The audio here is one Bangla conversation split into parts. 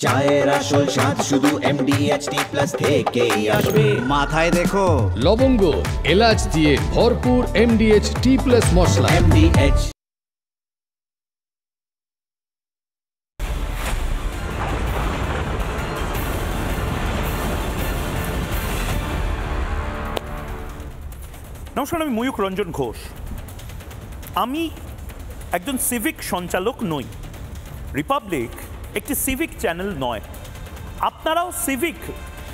চায়ের আসল স্বাদ শুধু MDHT+ থেকেই আসবে। মাথায় দেখো লবঙ্গ এলাচ দিয়ে ভরপুর MDHT+ মশলা। MDH নমস্কার, আমি ময়ূক রঞ্জন ঘোষ। আমি একজন সিভিক সঞ্চালক নই। রিপাবলিক একটি সিভিক চ্যানেল নয়। আপনারাও সিভিক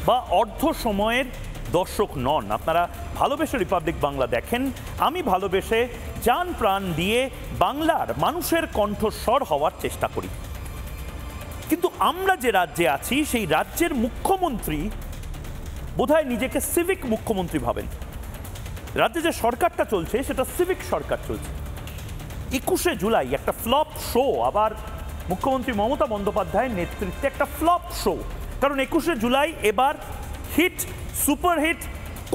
বা অর্ধ সময়ের দর্শক নন। আপনারা ভালোবেসে রিপাবলিক বাংলা দেখেন। আমি ভালোবেসে জান প্রাণ দিয়ে বাংলার মানুষের কণ্ঠস্বর হওয়ার চেষ্টা করি। কিন্তু আমরা যে রাজ্যে আছি সেই রাজ্যের মুখ্যমন্ত্রী বোধহয় নিজেকে সিভিক মুখ্যমন্ত্রী ভাবেন। রাজ্যে যে সরকারটা চলছে সেটা সিভিক সরকার চলছে। 21শে জুলাই একটা ফ্লপ শো, আবার মুখ্যমন্ত্রী মমতা বন্দ্যোপাধ্যায়ের নেতৃত্বে একটা ফ্লপ শো। কারণ 21শে জুলাই এবার হিট সুপারহিট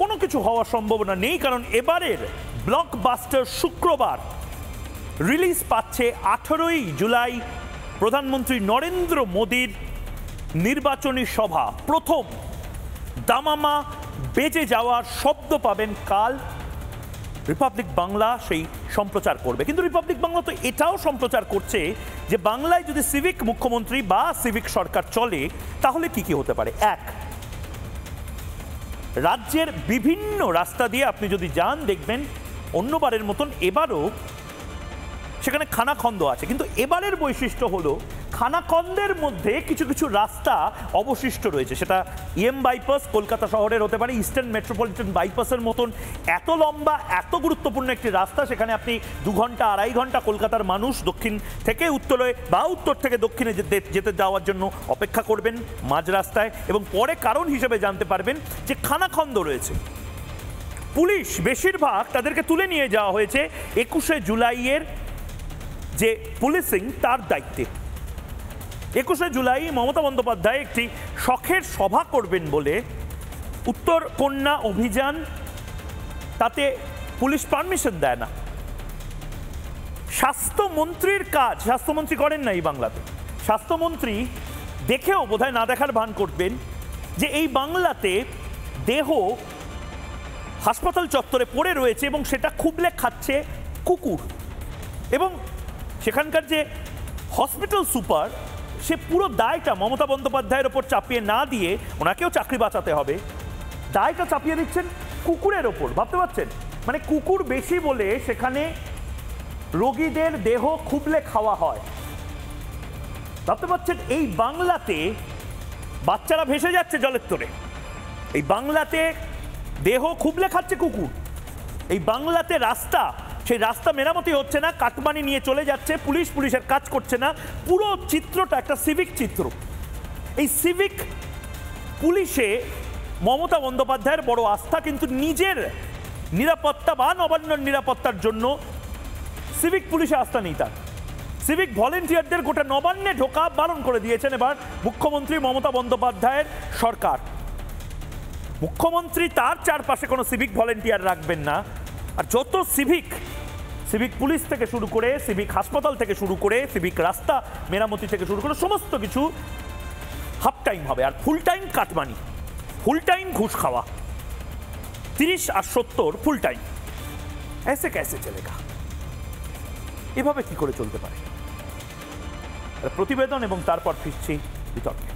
কোনো কিছু হওয়ার সম্ভাবনা নেই। কারণ এবারের ব্লকবাস্টার শুক্রবার রিলিজ পাচ্ছে 18ই জুলাই প্রধানমন্ত্রী নরেন্দ্র মোদীর নির্বাচনী সভা। প্রথম দামামা বেজে যাওয়ার শব্দ পাবেন কাল। রিপাবলিক বাংলা সেই সম্প্রচার করবে। কিন্তু রিপাবলিক বাংলা তো এটাও সম্প্রচার করছে যে বাংলায় যদি সিভিক মুখ্যমন্ত্রী বা সিভিক সরকার চলে তাহলে কি কি হতে পারে। এক, রাজ্যের বিভিন্ন রাস্তা দিয়ে আপনি যদি যান দেখবেন অন্যবারের মতন এবারও সেখানে খানাখন্দ আছে। কিন্তু এবারের বৈশিষ্ট্য হলো খানাখন্দের মধ্যে কিছু কিছু রাস্তা অবশিষ্ট রয়েছে। সেটা বাইপাস কলকাতা শহরের হতে পারে, ইস্টার্ন মেট্রোপলিটন বাইপাসের মতন এত লম্বা এত গুরুত্বপূর্ণ একটি রাস্তা, সেখানে আপনি 2 ঘন্টা 2.5 ঘন্টা কলকাতার মানুষ দক্ষিণ থেকে উত্তরে বা উত্তর থেকে দক্ষিণে যেতে যাওয়ার জন্য অপেক্ষা করবেন মাঝ রাস্তায়, এবং পরে কারণ হিসেবে জানতে পারবেন যে খানাখন্দ রয়েছে। পুলিশ বেশিরভাগ তাদেরকে তুলে নিয়ে যাওয়া হয়েছে 21শে জুলাইয়ের যে পুলিশিং তার দায়িত্বে। 21শে জুলাই মমতা বন্দ্যোপাধ্যায় একটি শখের সভা করবেন বলে উত্তর কন্যা অভিযান, তাতে পুলিশ পারমিশন দেয় না। স্বাস্থ্যমন্ত্রীর কাজ স্বাস্থ্যমন্ত্রী করেন না এই বাংলাতে। স্বাস্থ্যমন্ত্রী দেখেও বোধহয় না দেখার ভান করবেন যে এই বাংলাতে দেহ হাসপাতাল চত্বরে পড়ে রয়েছে এবং সেটা খুবলে খাচ্ছে কুকুর। এবং সেখানকার যে হসপিটাল সুপার সে পুরো দায়টা মমতা বন্দ্যোপাধ্যায়ের ওপর চাপিয়ে না দিয়ে, ওনাকেও চাকরি বাঁচাতে হবে, দায়টা চাপিয়ে দিচ্ছেন কুকুরের ওপর। ভাবতে পারছেন? মানে কুকুর বেশি বলে সেখানে রোগীদের দেহ খুবলে খাওয়া হয়। ভাবতে পারছেন? এই বাংলাতে বাচ্চারা ভেসে যাচ্ছে জলের তরে, এই বাংলাতে দেহ খুবলে খাচ্ছে কুকুর, এই বাংলাতে রাস্তা সেই রাস্তা মেরামতি হচ্ছে না, কাটমানি নিয়ে চলে যাচ্ছে পুলিশ, পুলিশের কাজ করছে না। পুরো চিত্রটা একটা সিভিক চিত্র। এই সিভিক পুলিশে মমতা বন্দ্যোপাধ্যায়ের বড় আস্থা, কিন্তু নিজের নিরাপত্তা বা নবান্নর নিরাপত্তার জন্য সিভিক পুলিশে আস্থা নেই তার। সিভিক ভলেন্টিয়ারদের গোটা নবান্নে ঢোকা বারণ করে দিয়েছেন এবার মুখ্যমন্ত্রী মমতা বন্দ্যোপাধ্যায়ের সরকার। মুখ্যমন্ত্রী তার চারপাশে কোনো সিভিক ভলেন্টিয়ার রাখবেন না। আর যত সিভিক পুলিশ থেকে শুরু করে, সিভিক হাসপাতাল থেকে শুরু করে, সিভিক রাস্তা মেরামতি থেকে শুরু করে সমস্ত কিছু হাফ টাইম হবে, আর full time cut money, full time ঘুষ খাওয়া। 30 আর 70 ফুল টাইম। এসে कैसे চলেগা? এভাবে কি করে চলতে পারে? প্রতিবেদন এবং তারপর ফিরছি বিতর্কে।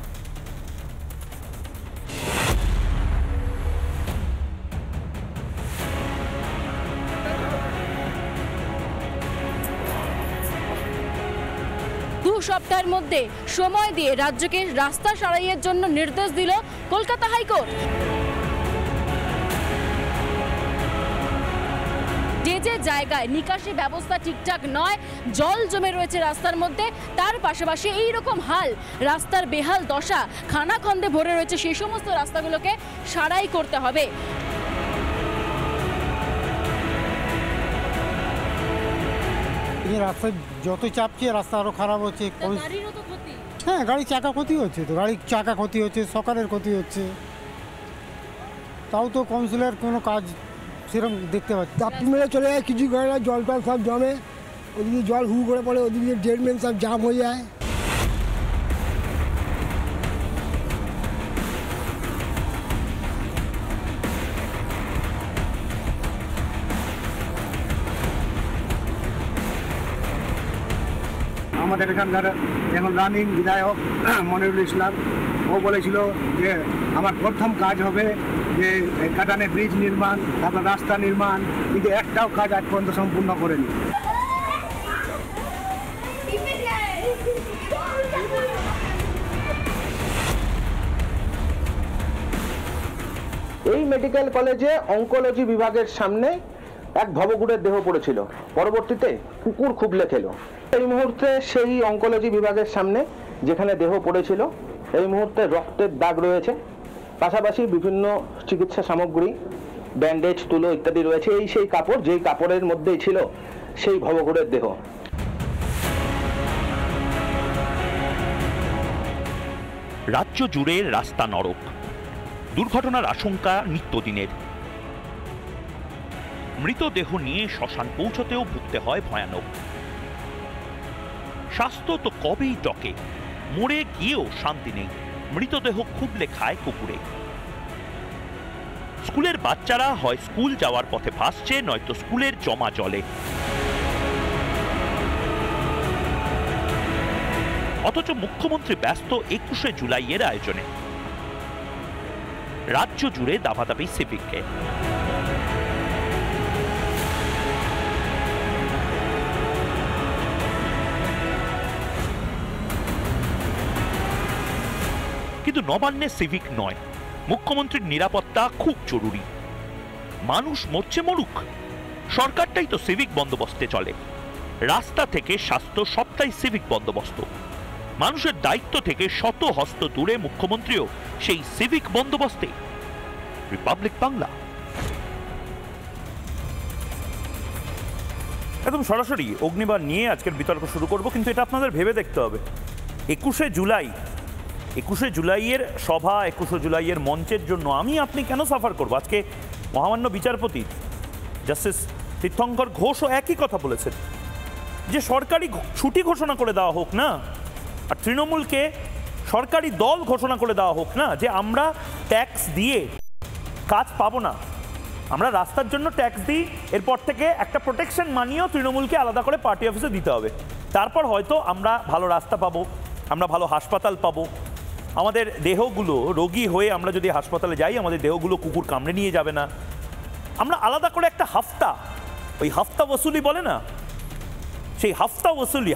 সপ্তাহের মধ্যে সময় দিয়ে রাজ্যকে রাস্তা সারাইয়ের জন্য নির্দেশ দিল কলকাতা হাইকোর্ট। যে যে জায়গায় নিকাশি ব্যবস্থা ঠিকঠাক নয়, জল জমে রয়েছে রাস্তার মধ্যে, তার পাশাপাশি এই রকম হাল, রাস্তার বেহাল দশা, খানাখন্দে ভরে রয়েছে, সেই সমস্ত রাস্তাগুলোকে সারাই করতে হবে। রাস্তায় যত চাপছে রাস্তা আরও খারাপ হচ্ছে। হ্যাঁ, গাড়ির চাকা ক্ষতি হচ্ছে, তো গাড়ির চাকা ক্ষতি হচ্ছে, সকালের ক্ষতি হচ্ছে। তাও তো কাউন্সিলের কোনো কাজ সেরকম দেখতে পাচ্ছি। চাপটি মেরে চলে যায়, কিছু করে না, জল টল সব জমে, ওদিকে জল হু করে পড়ে, ওদিকে ড্রেন মেন সব জাম হয়ে যায়। আমাদের এখানকার এখন রানিং বিধায়ক মনিরুল ইসলাম, ও বলেছিল যে আমার প্রথম কাজ হবে যে কাটানে ব্রিজ নির্মাণ, তারপর রাস্তা নির্মাণ, কিন্তু একটাও কাজ আজ পর্যন্ত সম্পূর্ণ করেনি। এই মেডিকেল কলেজে অঙ্কোলজি বিভাগের সামনে এক ভবঘুরের দেহ পড়েছিল, পরবর্তীতে কুকুর খুবলে খেলো। এই মুহূর্তে সেই অঙ্কোলজি বিভাগের সামনে যেখানে দেহ পড়েছিল এই মুহূর্তে রক্তের দাগ রয়েছে, পাশাপাশি বিভিন্ন চিকিৎসা সামগ্রী, ব্যান্ডেজ, তুলো ইত্যাদি রয়েছে। এই সেই কাপড়, যেই কাপড়ের মধ্যেই ছিল সেই ভবঘুরের দেহ। রাজ্য জুড়ে রাস্তা নরক, দুর্ঘটনার আশঙ্কা নিত্যদিনের। মৃতদেহ নিয়ে শ্মশান পৌঁছতেও ভুগতে হয় ভয়ানক। স্বাস্থ্য তো কবেই টকে, মরে গিয়েও শান্তি নেই, মৃতদেহ খুবলে খায় কুকুরে। স্কুলের বাচ্চারা হয় স্কুল যাওয়ার পথে ভাসছে, নয়তো স্কুলের জমা জলে। অথচ মুখ্যমন্ত্রী ব্যস্ত 21শে জুলাইয়ের আয়োজনে। রাজ্য জুড়ে দাবাদাবি সিভিককে। কিন্তু নবান্নে সিভিক নয়, মুখ্যমন্ত্রীর নিরাপত্তা খুব জরুরি। মানুষ মরছে মরুক, সরকারটাই তো সিভিক বন্দোবস্তে চলে। রাস্তা থেকে স্বাস্থ্য সবটাই সিভিক বন্দোবস্ত। মানুষের দায়িত্ব থেকে শত হস্ত দূরে মুখ্যমন্ত্রীও সেই সিভিক বন্দোবস্তে। রিপাবলিক বাংলা। একদম সরাসরি অগ্নিবাণ নিয়ে আজকের বিতর্ক শুরু করব, কিন্তু এটা আপনাদের ভেবে দেখতে হবে। 21শে জুলাইয়ের সভা, 21শে জুলাইয়ের মঞ্চের জন্য আপনি কেন সাফার করব? আজকে মহামান্য বিচারপতি জাস্টিস তীর্থঙ্কর ঘোষও একই কথা বলেছেন যে সরকারি ছুটি ঘোষণা করে দেওয়া হোক না, আর তৃণমূলকে সরকারি দল ঘোষণা করে দেওয়া হোক না যে আমরা ট্যাক্স দিয়ে কাজ পাবো না, আমরা রাস্তার জন্য ট্যাক্স দিই, এরপর থেকে একটা প্রোটেকশন মানিয়েও তৃণমূলকে আলাদা করে পার্টি অফিসে দিতে হবে। তারপর হয়তো আমরা ভালো রাস্তা পাবো, আমরা ভালো হাসপাতাল পাবো, আমাদের দেহগুলো রোগী হয়ে আমরা যদি হাসপাতালে যাই আমাদের দেহগুলো কুকুর কামড়ে নিয়ে যাবে না। আমরা আলাদা করে একটা হাফতা, ওই হাফতা ওসুলি বলে না, সেই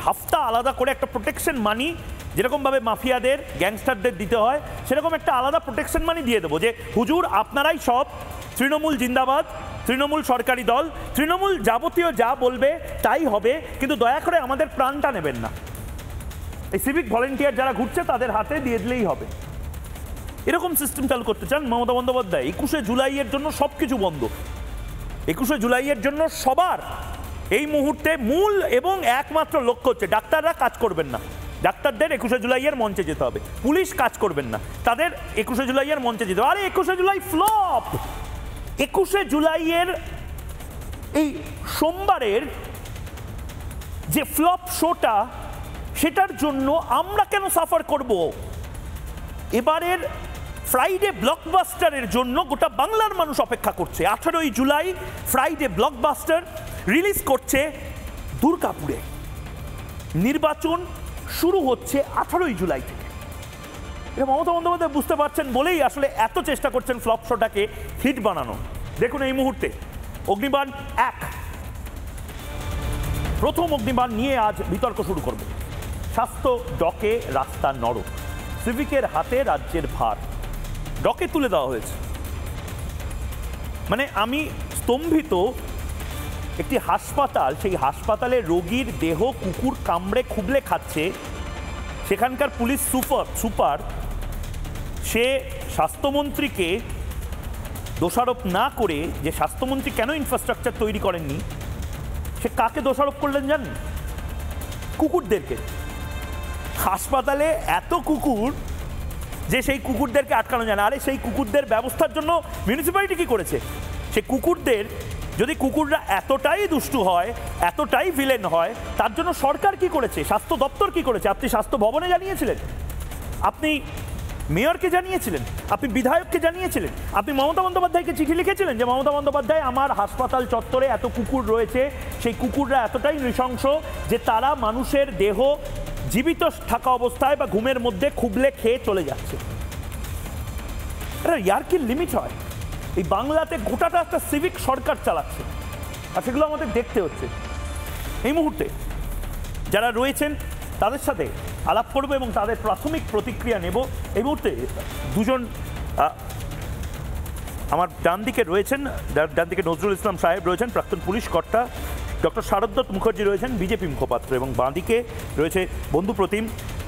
হাফতা আলাদা করে একটা প্রোটেকশন মানি, যেরকমভাবে মাফিয়াদের, গ্যাংস্টারদের দিতে হয়, সেরকম একটা আলাদা প্রোটেকশন মানি দিয়ে দেবো যে হুজুর আপনারাই সব, তৃণমূল জিন্দাবাদ, তৃণমূল সরকারি দল, তৃণমূল যাবতীয় যা বলবে তাই হবে, কিন্তু দয়া করে আমাদের প্রাণটা নেবেন না। এই সিভিক ভলেন্টিয়ার যারা ঘুরছে তাদের হাতে দিয়ে দিলেই হবে। এরকম সিস্টেম চালু করতে চান মমতা বন্দ্যোপাধ্যায়। 21শে জুলাইয়ের জন্য সব কিছু বন্ধ। 21শে জুলাইয়ের জন্য সবার এই মুহূর্তে মূল এবং একমাত্র লক্ষ্য হচ্ছে ডাক্তাররা কাজ করবেন না, ডাক্তারদের 21শে জুলাইয়ের মঞ্চে যেতে হবে, পুলিশ কাজ করবেন না, তাদের 21শে জুলাইয়ের মঞ্চে যেতে হবে। আরে 21শে জুলাই ফ্লপ। 21শে জুলাইয়ের এই সোমবারের যে ফ্লপ শোটা, সেটার জন্য আমরা কেন সাফার করব? এবারের ফ্রাইডে ব্লকবাস্টারের জন্য গোটা বাংলার মানুষ অপেক্ষা করছে। 18ই জুলাই ফ্রাইডে ব্লকবাস্টার রিলিজ করছে দুর্গাপুরে। নির্বাচন শুরু হচ্ছে 18ই জুলাই থেকে। এটা মমতা বন্দ্যোপাধ্যায় বুঝতে পারছেন বলেই আসলে এত চেষ্টা করছেন ফ্লপ শোটাকে হিট বানানো। দেখুন এই মুহূর্তে অগ্নিবাণ 1, প্রথম অগ্নিবাণ নিয়ে আজ বিতর্ক শুরু করবে। স্বাস্থ্য ডকে, রাস্তা নরক, সিভিকের হাতে রাজ্যের ভার, ডকে তুলে দেওয়া হয়েছে। মানে আমি স্তম্ভিত। একটি হাসপাতাল, সেই হাসপাতালে রোগীর দেহ কুকুর কামড়ে খুবলে খাচ্ছে, সেখানকার পুলিশ সুপার সে স্বাস্থ্যমন্ত্রীকে দোষারোপ না করে, যে স্বাস্থ্যমন্ত্রী কেন ইনফ্রাস্ট্রাকচার তৈরি করেননি, সে কাকে দোষারোপ করলেন জানেন? কুকুরদেরকে। হাসপাতালে এত কুকুর যে সেই কুকুরদেরকে আটকানো যায় না। আরে সেই কুকুরদের ব্যবস্থার জন্য মিউনিসিপ্যালিটি কি করেছে? সে কুকুরদের, যদি কুকুররা এতটাই দুষ্টু হয়, এতটাই ভিলেন হয়, তার জন্য সরকার কি করেছে, স্বাস্থ্য দপ্তর কি করেছে? আপনি স্বাস্থ্য ভবনে জানিয়েছিলেন, আপনি মেয়রকে জানিয়েছিলেন, আপনি বিধায়ককে জানিয়েছিলেন, আপনি মমতা বন্দ্যোপাধ্যায়কে চিঠি লিখেছিলেন যে মমতা বন্দ্যোপাধ্যায় আমার হাসপাতাল চত্বরে এত কুকুর রয়েছে, সেই কুকুররা এতটাই নৃশংস যে তারা মানুষের দেহ জীবিত থাকা অবস্থায় বা ঘুমের মধ্যে খুবলে খেয়ে চলে যাচ্ছে। ইয়ার কি লিমিট হয়? এই বাংলাতে গোটাটা একটা সিভিক সরকার চালাচ্ছে, আর সেগুলো আমাদের দেখতে হচ্ছে। এই মুহূর্তে যারা রয়েছেন তাদের সাথে আলাপ করবো এবং তাদের প্রাথমিক প্রতিক্রিয়া নেব। এই মুহূর্তে দুজন আমার ডান দিকে রয়েছেন, ডান দিকে নজরুল ইসলাম সাহেব রয়েছেন, প্রাক্তন পুলিশ কর্তা, ডক্টর শারদত্ত মুখার্জি রয়েছেন, বিজেপি মুখপাত্র, এবং বাঁ দিকে রয়েছে বন্ধু প্রতিম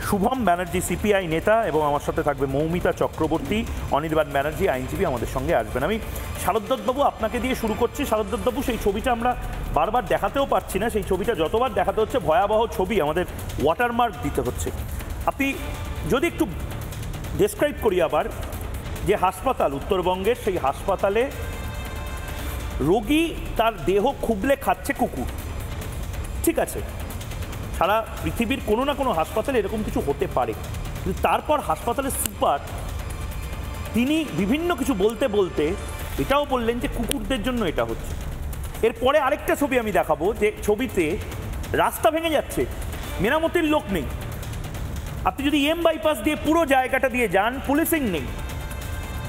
শুভম ব্যানার্জি সিপিআই নেতা, এবং আমার সাথে থাকবে মৌমিতা চক্রবর্তী, অনির্বাণ ব্যানার্জি আইনজীবী আমাদের সঙ্গে আসবেন। আমি শারদত্তবাবু আপনাকে দিয়ে শুরু করছি। শারদত্তবাবু, সেই ছবিটা আমরা বারবার দেখাতেও পারছি না, সেই ছবিটা যতবার দেখাতে হচ্ছে ভয়াবহ ছবি, আমাদের ওয়াটারমার্ক দিতে হচ্ছে। আপনি যদি একটু ডেসক্রাইব করি আবার, যে হাসপাতাল উত্তরবঙ্গের, সেই হাসপাতালে রোগী তার দেহ খুবলে খাচ্ছে কুকুর, ঠিক আছে, সারা পৃথিবীর কোনো না কোনো হাসপাতালে এরকম কিছু হতে পারে, কিন্তু তারপর হাসপাতালের সুপার তিনি বিভিন্ন কিছু বলতে বলতে এটাও বললেন যে কুকুরদের জন্য এটা হচ্ছে। এরপরে আরেকটা ছবি আমি দেখাবো, যে ছবিতে রাস্তা ভেঙে যাচ্ছে, মেরামতির লোক নেই। আপনি যদি এম বাইপাস দিয়ে পুরো জায়গাটা দিয়ে যান, পুলিশিং নেই,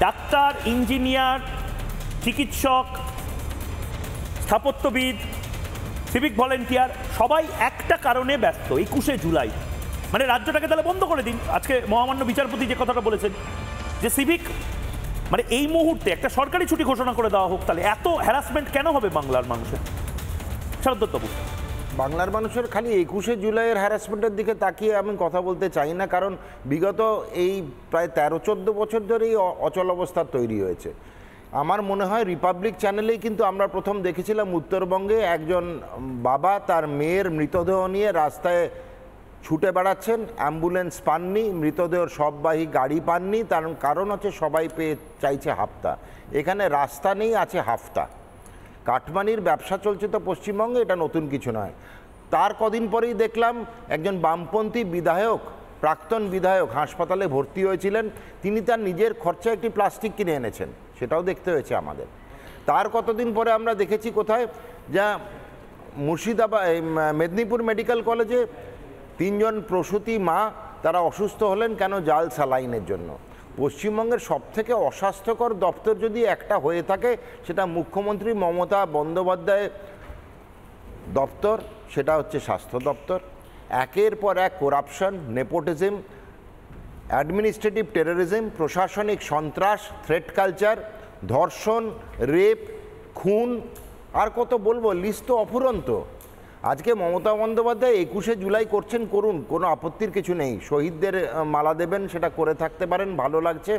ডাক্তার, ইঞ্জিনিয়ার, চিকিৎসক, স্থাপত্যবিদ, সিভিক ভলেন্টিয়ার সবাই একটা কারণে ব্যস্ত, 21শে জুলাই। মানে রাজ্যটাকে তাহলে বন্ধ করে দিন। আজকে মহামান্য বিচারপতি যে কথাটা বলেছেন যে সিভিক, মানে এই মুহূর্তে একটা সরকারি ছুটি ঘোষণা করে দেওয়া হোক, তাহলে এত হ্যারাসমেন্ট কেন হবে বাংলার মানুষের? শারদত্তবাবু, বাংলার মানুষের খালি 21শে জুলাইয়ের হ্যারাসমেন্টের দিকে তাকিয়ে আমি কথা বলতে চাই না, কারণ বিগত এই প্রায় 13-14 বছর ধরেই অচল অবস্থা তৈরি হয়েছে। আমার মনে হয় রিপাবলিক চ্যানেলেই কিন্তু আমরা প্রথম দেখেছিলাম উত্তরবঙ্গে একজন বাবা তার মেয়ের মৃতদেহ নিয়ে রাস্তায় ছুটে বেড়াচ্ছেন, অ্যাম্বুলেন্স পাননি, মৃতদেহর সববাহী গাড়ি পাননি, তার কারণ হচ্ছে সবাই পেয়ে চাইছে হাফতা। এখানে রাস্তা নেই, আছে হাফতা। কাটমানির ব্যবসা চলছে তো পশ্চিমবঙ্গে, এটা নতুন কিছু নয়। তার কদিন পরেই দেখলাম একজন বামপন্থী বিধায়ক, প্রাক্তন বিধায়ক হাসপাতালে ভর্তি হয়েছিলেন, তিনি তার নিজের খরচায় একটি প্লাস্টিক কিনে এনেছেন, সেটাও দেখতে হয়েছে আমাদের। তার কতদিন পরে আমরা দেখেছি কোথায়, যা মুর্শিদাবাদ মেদিনীপুর মেডিকেল কলেজে 3 জন প্রসূতি মা তারা অসুস্থ হলেন, কেন? জাল স্যালাইনের জন্য। পশ্চিমবঙ্গের সবথেকে অস্বাস্থ্যকর দপ্তর যদি একটা হয়ে থাকে, সেটা মুখ্যমন্ত্রী মমতা বন্দ্যোপাধ্যায় দপ্তর, সেটা হচ্ছে স্বাস্থ্য দপ্তর। একের পর এক করাপশন, নেপোটিজম, অ্যাডমিনিস্ট্রেটিভ টেরোরিজম, প্রশাসনিক সন্ত্রাস, থ্রেট কালচার, ধর্ষণ, রেপ, খুন, আর কত বলবো, লিস্ট তো অফুরন্ত। আজকে মমতা বন্দ্যোপাধ্যায় 21শে জুলাই করছেন, করুন, কোনো আপত্তির কিছু নেই। শহীদদের মালা দেবেন, সেটা করে থাকতে পারেন, ভালো লাগছে।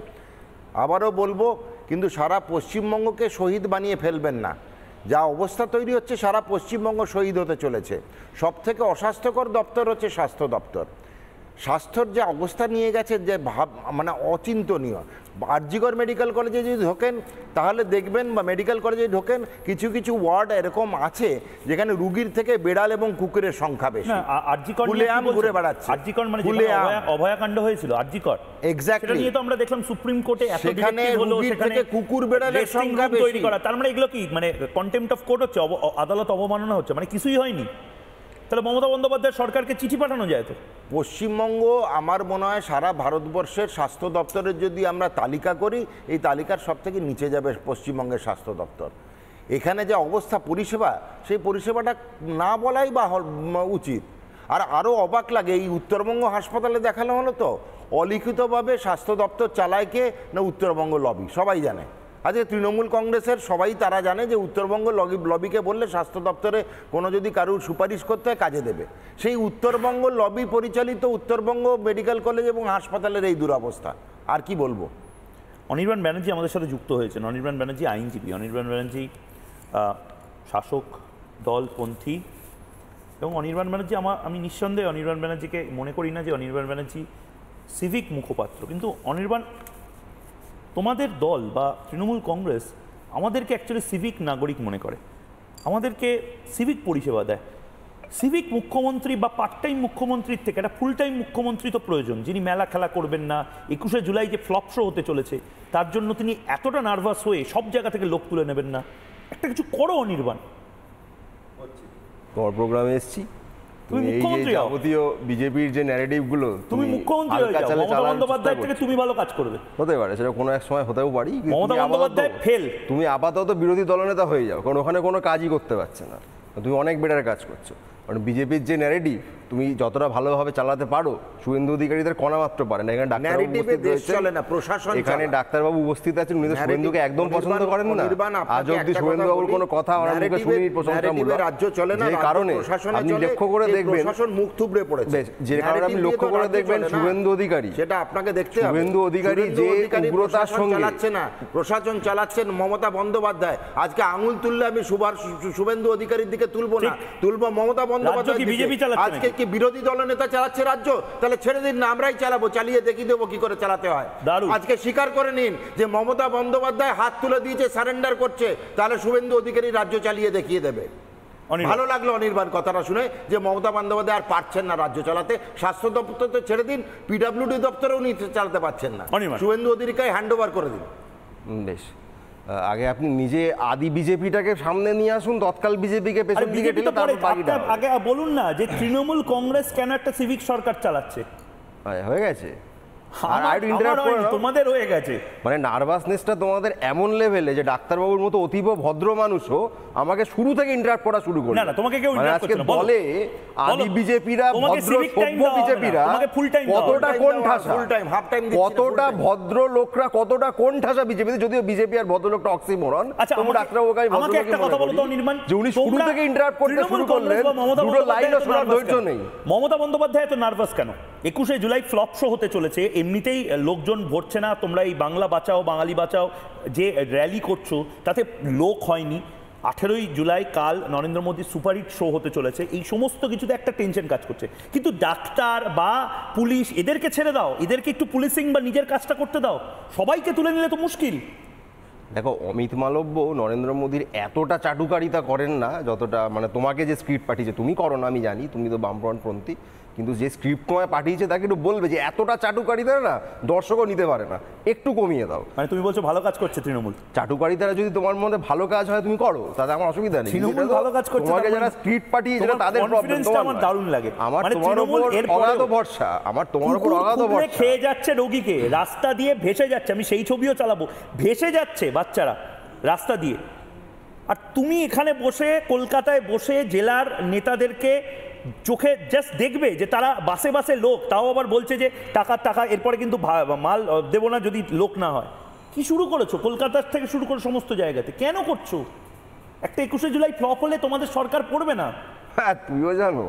আবারও বলবো, কিন্তু সারা পশ্চিমবঙ্গকে শহীদ বানিয়ে ফেলবেন না। যা অবস্থা তৈরি হচ্ছে, সারা পশ্চিমবঙ্গ শহীদ হতে চলেছে। সবথেকে অস্বাস্থ্যকর দপ্তর হচ্ছে স্বাস্থ্য দপ্তর। স্বাস্থ্যর যে অবস্থা নিয়ে গেছে, যে মানে অচিন্তনীয়। আরজিকর মেডিকেল কলেজে যদি ঢোকেন তাহলে দেখবেন, বা মেডিকেল কলেজে ঢোকেন, কিছু কিছু ওয়ার্ড এরকম আছে যেখানে রুগীর থেকে বেড়াল এবং কুকুরের সংখ্যা বেশি। খুলেআম ঘুরে বেড়াচ্ছে। আরজিকর মানে অভয়াকাণ্ড হয়েছিল, আরজিকর এক্স্যাক্টলি নিয়ে তো আমরা দেখলাম সুপ্রিম কোর্টে, সেখানে রুগীর থেকে কুকুর বেড়ালের সংখ্যা বেশি। তার মানে এগুলো কি, মানে কন্টেম্পট অফ কোর্ট হচ্ছে, আদালত অবমাননা হচ্ছে, মানে কিছুই হয়নি। তাহলে মমতা বন্দ্যোপাধ্যায় সরকারকে চিঠি পাঠানো যায় তো। পশ্চিমবঙ্গ, আমার মনে হয় সারা ভারতবর্ষের স্বাস্থ্য দপ্তরের যদি আমরা তালিকা করি, এই তালিকার সব থেকে নিচে যাবে পশ্চিমবঙ্গের স্বাস্থ্য দপ্তর। এখানে যে অবস্থা পরিষেবা, সেই পরিষেবাটা না বলাই বা উচিত। আর আরও অবাক লাগে, এই উত্তরবঙ্গ হাসপাতালে দেখানো হলো তো, অলিখিতভাবে স্বাস্থ্য দপ্তর চালায় কে না উত্তরবঙ্গ লবি, সবাই জানে। আজকে তৃণমূল কংগ্রেসের সবাই তারা জানে যে উত্তরবঙ্গ লবিকে বললে স্বাস্থ্য দপ্তরে কোনো যদি কারুর সুপারিশ করতে হয় কাজে দেবে। সেই উত্তরবঙ্গ লবি পরিচালিত উত্তরবঙ্গ মেডিকেল কলেজ এবং হাসপাতালের এই দুরবস্থা, আর কি বলবো। অনির্বাণ ব্যানার্জি আমাদের সাথে যুক্ত হয়েছেন। অনির্বাণ ব্যানার্জি আইনজীবী। অনির্বাণ ব্যানার্জি শাসক দলপন্থী, এবং অনির্বাণ ব্যানার্জি আমি নিঃসন্দেহে অনির্বাণ ব্যানার্জিকে মনে করি না যে অনির্বাণ ব্যানার্জি সিভিক মুখপাত্র, কিন্তু অনির্বাণ, তোমাদের দল বা তৃণমূল কংগ্রেস আমাদেরকে অ্যাকচুয়ালি সিভিক নাগরিক মনে করে, আমাদেরকে সিভিক পরিষেবা দেয়। সিভিক মুখ্যমন্ত্রী বা পার্ট টাইম মুখ্যমন্ত্রীর থেকে একটা ফুল টাইম মুখ্যমন্ত্রী তো প্রয়োজন, যিনি মেলা খেলা করবেন না। 21শে জুলাই যে ফ্লপ শো হতে চলেছে, তার জন্য তিনি এতটা নার্ভাস হয়ে সব জায়গা থেকে লোক তুলে নেবেন না। একটা কিছু করো অনির্বাণ। তোমার প্রোগ্রামে এসেছি, তুমি এই যে মুখ্যমন্ত্রী হও। যাবতীয় বিজেপির যে ন্যারেটিভ গুলো তুমি মুখ্যমন্ত্রী হয়ে যাও, মমতা বন্দ্যোপাধ্যায়ের থেকে তুমি ভালো কাজ করবে। হতে পারে, সেটা কোনো এক সময় হতেও পারি। কিন্তু মমতা তুমি বন্দ্যোপাধ্যায় আপাতত- ফেল। তুমি আপাতত বিরোধী দলনেতা হয়ে যাও, কারণ ওখানে কোনো কাজই করতে পারছে না, তুমি অনেক বেটার কাজ করছো। কারণ বিজেপির যে ন্যারেটিভ তুমি যতটা ভালোভাবে চালাতে পারো, শুভেন্দু অধিকারীদের কণা মাত্র পারে না। এখানে ডাক্তারবাবু ন্যারেটিভে উপস্থিত দেশ রয়েছেন, চলে না, প্রশাসন এখানে চালায়। ডাক্তারবাবু উপস্থিত আছেন, উনি তো Narrative- শুভেন্দুকে একদম পছন্দ করেন না। অনির্বাণ, আপনাকে আজ অব্দি একটা শুভেন্দুবাবুর কথা কোনো বলি, কথা আমার মুখে narrative-এ- শুনিনি প্রশংসামূলক। narrative-এ রাজ্য চলে না, যে রাজ্য কারণে প্রশাসনে আপনি চলে, লক্ষ্য করে এই দেখবেন, প্রশাসন মুখ থুবড়ে পড়েছে। যে কারণে আপনি Narrative লক্ষ্য দিয়ে তো করে রাজ্য দেখবেন চলে না। শুভেন্দু অধিকারী, সেটা আপনাকে দেখতে হবে। শুভেন্দু অধিকারী শুভেন্দু যে অধিকারী উগ্রতার প্রশাসন সঙ্গে চালাচ্ছে না, প্রশাসন চালাচ্ছেন মমতা বন্দ্যোপাধ্যায়। আজকে আঙুল তুললে আমি শুভেন্দু অধিকারীর দিকে তুলবো না, তুলবো মমতা বন্দ্যোপাধ্যায়। বিজেপি চালাচ্ছে আজকে কি বিরোধী দলনেতা চালাচ্ছে রাজ্য? তাহলে ছেড়ে দিন না, আমরাই চালাবো, চালিয়ে দেখিয়ে দেবো কি করে চালাতে হয়। আজকে স্বীকার করে নিন যে মমতা বন্দ্যোপাধ্যায় হাত তুলে দিয়েছে, সারেন্ডার করছে, তাহলে শুভেন্দু অধিকারী রাজ্য চালিয়ে দেখিয়ে দেবে। ভালো লাগলো অনির্বাণ কথাটা শুনে যে মমতা বন্দ্যোপাধ্যায় আর পারছেন না রাজ্য চালাতে। স্বাস্থ্য দপ্তর তো ছেড়ে দিন, পিডব্লিউডি দপ্তরেও উনি চালাতে পারছেন না। শুভেন্দু অধিকারী হ্যান্ড ওভার করে দিন। বেশ, আগে আপনি নিজে আদি বিজেপিটাকে সামনে নিয়ে আসুন, তৎকাল বিজেপিকে পেছন দিকে ঠেলে তারপর বাকিটা। আগে বলুন না যে তৃণমূল কংগ্রেস কেন একটা সিভিক সরকার চালাচ্ছে? হয়ে গেছে, তোমাদের হয়ে গেছে। মানে নার্ভাসনেসটা তোমাদের এমন লেভেলে যে ডাক্তারবাবুর মতো অতীব ভদ্র মানুষও আমাকে শুরু থেকে ইন্টারাপ্ট করা শুরু করে। না তোমাকে কেউ ইন্টারাপ্ট করছে না। বলে আদি বিজেপিরা, ভদ্র সভ্য বিজেপিরা কতটা কোণঠাসা, কতটা ভদ্র লোকরা কতটা কোণঠাসা বিজেপিতে, যদিও বিজেপি আর ভদ্রলোকটা অক্সিমোরন। আচ্ছা ডাক্তারবাবুকে আমি আমাকে একটা কথা বলো তো অনির্বাণ, যে উনি শুরু থেকে ইন্টারাপ্ট করতে শুরু করলেন, দুটো লাইনও শোনার ধৈর্য নেই। মমতা বন্দ্যোপাধ্যায় এত নার্ভাস কেন? 21শে জুলাই ফ্লপ শো হতে চলেছে, এমনিতেই লোকজন ভরছে না। তোমরা এই বাংলা বাঁচাও বাঙালি বাঁচাও যে র্যালি করছো তাতে লোক হয়নি। 18ই জুলাই কাল নরেন্দ্র মোদী সুপারহিট শো হতে চলেছে, এই সমস্ত কিছুতে একটা টেনশন কাজ করছে। কিন্তু ডাক্তার বা পুলিশ এদেরকে ছেড়ে দাও, এদেরকে একটু পুলিশিং বা নিজের কাজটা করতে দাও, সবাইকে তুলে নিলে তো মুশকিল। দেখো, অমিত মালব্য নরেন্দ্র মোদীর এতটা চাটুকারিতা করেন না যতটা, মানে তোমাকে যে স্ক্রিপ্ট পাঠিয়েছে, তুমি করো না আমি জানি, তুমি তো বামফ্রন্টপন্থী, কিন্তু যে স্ক্রিপ্ট তোমায় পাঠিয়েছে তাকে একটু বলবে যে এতটা চাটুকারিতা না দর্শকও নিতে পারে না, একটু কমিয়ে দাও। মানে তুমি বলছো ভালো কাজ করছে তৃণমূল? চাটুকারিতারা যদি তোমার মধ্যে ভালো কাজ হয় তুমি করো, তাতে আমার অসুবিধা নেই। তৃণমূল ভালো কাজ করছে, তোমাকে যারা স্ক্রিপ্ট পাঠিয়ে যেটা তাদের প্রবলেম, আমার দারুণ লাগে। আমার তোমার উপর অগাধ ভরসা, আমার তোমার উপর অগাধ ভরসা। খেয়ে যাচ্ছে রোগীকে, রাস্তা দিয়ে ভেসে যাচ্ছে, আমি সেই ছবিও চালাবো, ভেসে যাচ্ছে বাচ্চারা রাস্তা দিয়ে, আর তুমি এখানে বসে কলকাতায় বসে জেলার নেতাদেরকে চোখে জাস্ট দেখবে যে তারা বাসে বাসে লোক, তাও আবার বলছে যে টাকা এরপরে কিন্তু মাল দেবো না যদি লোক না হয়। কি শুরু করেছো কলকাতার থেকে শুরু করে সমস্ত জায়গাতে? কেন করছো? একটা 21শে জুলাই ফ্লপ হলে তোমাদের সরকার পড়বে না। হ্যাঁ, তুইও জানো।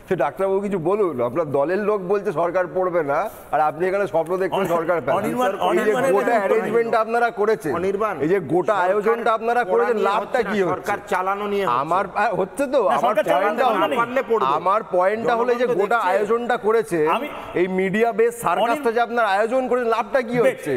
সে ডাক্তারবাবু কিছু বলুন, আপনার দলের লোক বলছে সরকার পড়বে না, আর আপনি এখানে স্বপ্ন দেখছেন সরকার পাবে। এই যে গোটা অ্যারেঞ্জমেন্ট আপনারা করেছেন, এই যে গোটা আয়োজনটা আপনারা করেছেন, লাভটা কি হচ্ছে? সরকার চালানো নিয়ে আমার হচ্ছে তো, আমার পয়েন্টটা হলো যে গোটা আয়োজনটা করেছে এই মিডিয়া বেস সার্কাসটা যে আপনার আয়োজন করেছেন, লাভটা কি হচ্ছে?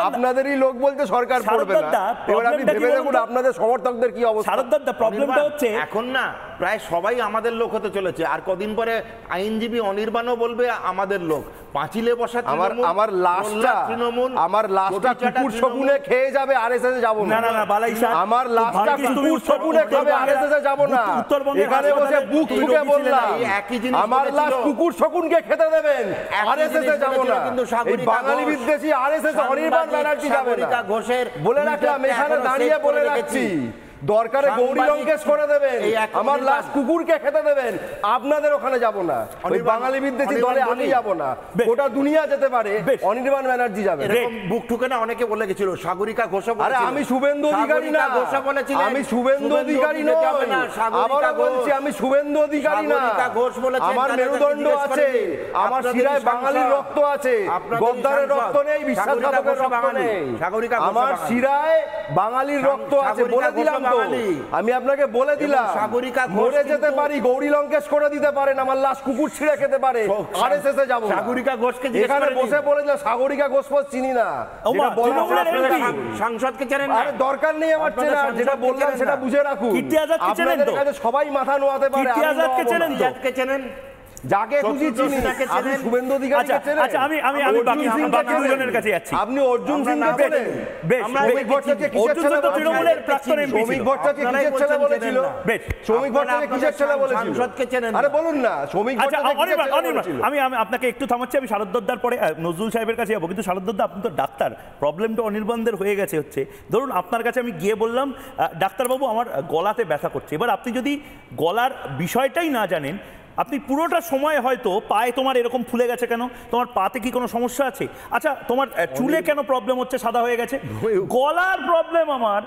আপনাদেরই লোক বলতে সরকার পড়বে না। এবার আপনি ভেবে দেখুন আপনাদের সমর্থকদের কি অবস্থা। প্রবলেমটা হচ্ছে এখন না প্রায় সবাই আমাদের লোক হতে চলেছে, আর কদিন পরে আইনজীবী অনির্বাণও বলবে আমাদের লোক। পাঁচিলে বসা আমার লাশটা কুকুর শকুনে খেয়ে যাবে, আরএসএস এ যাব না। না বালাই সাহেব, আমার লাশটা কুকুর শকুনে খাবে, আরএসএস এ যাব না। এখানে বসে বুক ঠুকে বললাম আমার লাশ কুকুর শকুনকে খেতে দেবেন, আরএসএস এ যাব না। এই বাঙালি বিদ্বেষী আরএসএস অনির্বাণ ব্যানার্জি যাবে না বলে রাখলাম, এখানে দাঁড়িয়ে বলে রাখছি। দরকারে গৌরী লঙ্কেশ করে দেবেন, আমার লাশ কুকুরকে খেতে দেবেন, আপনাদের ওখানে যাব না। ওই বাঙালি বিদ্বেষী দলে আমি যাব না, গোটা দুনিয়া যেতে পারে, অনির্বাণ ব্যানার্জি যাবে। বুক ঠুকে না অনেকে বলে গেছিল, সাগরিকা ঘোষ। আরে আমি শুভেন্দু অধিকারী না, আমি শুভেন্দু অধিকারী নই, আবারও বলছি আমি শুভেন্দু অধিকারী না। আমার মেরুদণ্ড আছে, আমার শিরায় বাঙালির রক্ত আছে, গদ্দারের রক্ত নেই, বিশ্বাসঘাতকের রক্ত নেই, আমার শিরায় বাঙালির রক্ত আছে। বলে দিলাম, আমি আপনাকে বলে দিলাম, মরে যেতে পারি, গৌরী লঙ্কেশ করে দিতে পারেন, আমার লাশ কুকুর ছিঁড়ে খেতে পারে, আরএসএস এ যাব। সাগরিকা ঘোষকে এখানে বসে বলেছিলাম সাগরিকা ঘোষ চিনি না, সাংসদকে চেনেন না, দরকার নেই আমার চেনা, যেটা বললাম সেটা বুঝে রাখুন। আপনাদের কাছে সবাই মাথা নোয়াতে পারে। চেনেন যাকে খুশি চিনি, আপনি শুভেন্দু অধিকারীকে চেনেন? আচ্ছা আমি বাকি দুজনের কাছে যাচ্ছি। আপনি অর্জুন সিংকে চেনেন? বেশ, শ্রমিক ভট্টাচার্য কিসের ছেলে তৃণমূলের প্রাক্তন এমপি ছিল। শ্রমিক ভট্টাচার্য কিসের ছেলে বলেছিল? বেশ, শ্রমিক ভট্টাচার্য কিসের ছেলে বলেছিল? সাংসদকে চেনেন? আরে বলুন না, শ্রমিক ভট্টাচার্য কিসের ছেলে বলেছিল? আমি আপনাকে একটু থামাচ্ছি, আমি শারদদার পরে নজরুল সাহেবের কাছে যাবো, কিন্তু শারদদা আপনি তো ডাক্তার, প্রবলেমটা অনির্বাণদের হয়ে গেছে হচ্ছে, ধরুন আপনার কাছে আমি গিয়ে বললাম ডাক্তারবাবু আমার গলাতে ব্যথা করছে, এবার আপনি যদি গলার বিষয়টাই না জানেন, আপনি পুরোটা সময় হয়তো পায়ে তোমার এরকম ফুলে গেছে কেন, তোমার পাতে কি কোনো সমস্যা আছে, আচ্ছা তোমার চুলে কেন প্রবলেম হচ্ছে, সাদা হয়ে গেছে, গলার প্রবলেম আমার।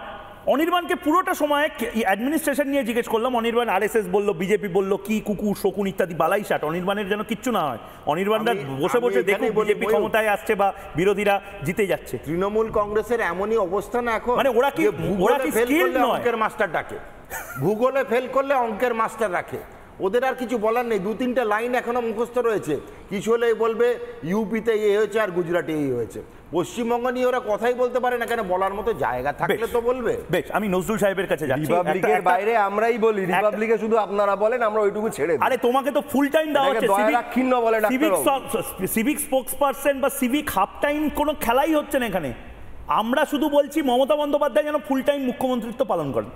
অনির্বাণকে পুরোটা সময় অ্যাডমিনিস্ট্রেশন নিয়ে জিজ্ঞেস করলাম, অনির্বাণ আরএসএস বললো, বিজেপি বললো, কি কুকুর শকুন ইত্যাদি বালাই শাট, অনির্বাণের যেন কিচ্ছু না হয়, অনির্বাণরা বসে বসে দেখুন বিজেপি ক্ষমতায় আসছে বা বিরোধীরা জিতে যাচ্ছে। তৃণমূল কংগ্রেসের এমনই অবস্থা না এখন, মানে ওরা কি স্কিল নয়, অঙ্কের মাস্টার ডাকে, ভূগোলে ফেল করলে অঙ্কের মাস্টার রাখে, ওদের আর কিছু বলার নেই, 2-3টা লাইন এখনো মুখস্থ রয়েছে, কিছু হলে বলবে ইউপিতে এই হয়েছে আর গুজরাটে এই হয়েছে, পশ্চিমবঙ্গ নিয়ে ওরা কথাই বলতে পারে না কেন, বলার মতো জায়গা থাকলে তো বলবে। বেশ, আমি নজরুল সাহেবের কাছে যাচ্ছি। রিপাবলিকের বাইরে আমরাই বলি, রিপাবলিকে শুধু আপনারা বলেন, আমরা ওইটুকু ছেড়ে দিই। আরে তোমাকে তো ফুল টাইম দেওয়া হচ্ছে, দয়াদাক্ষিণ্য বলে সিভিক স্পোক্সপারসন বা সিভিক হাফ টাইম কোনো খেলাই হচ্ছে না এখানে, আমরা শুধু বলছি মমতা বন্দ্যোপাধ্যায় যেন ফুল টাইম মুখ্যমন্ত্রিত্ব পালন করেন।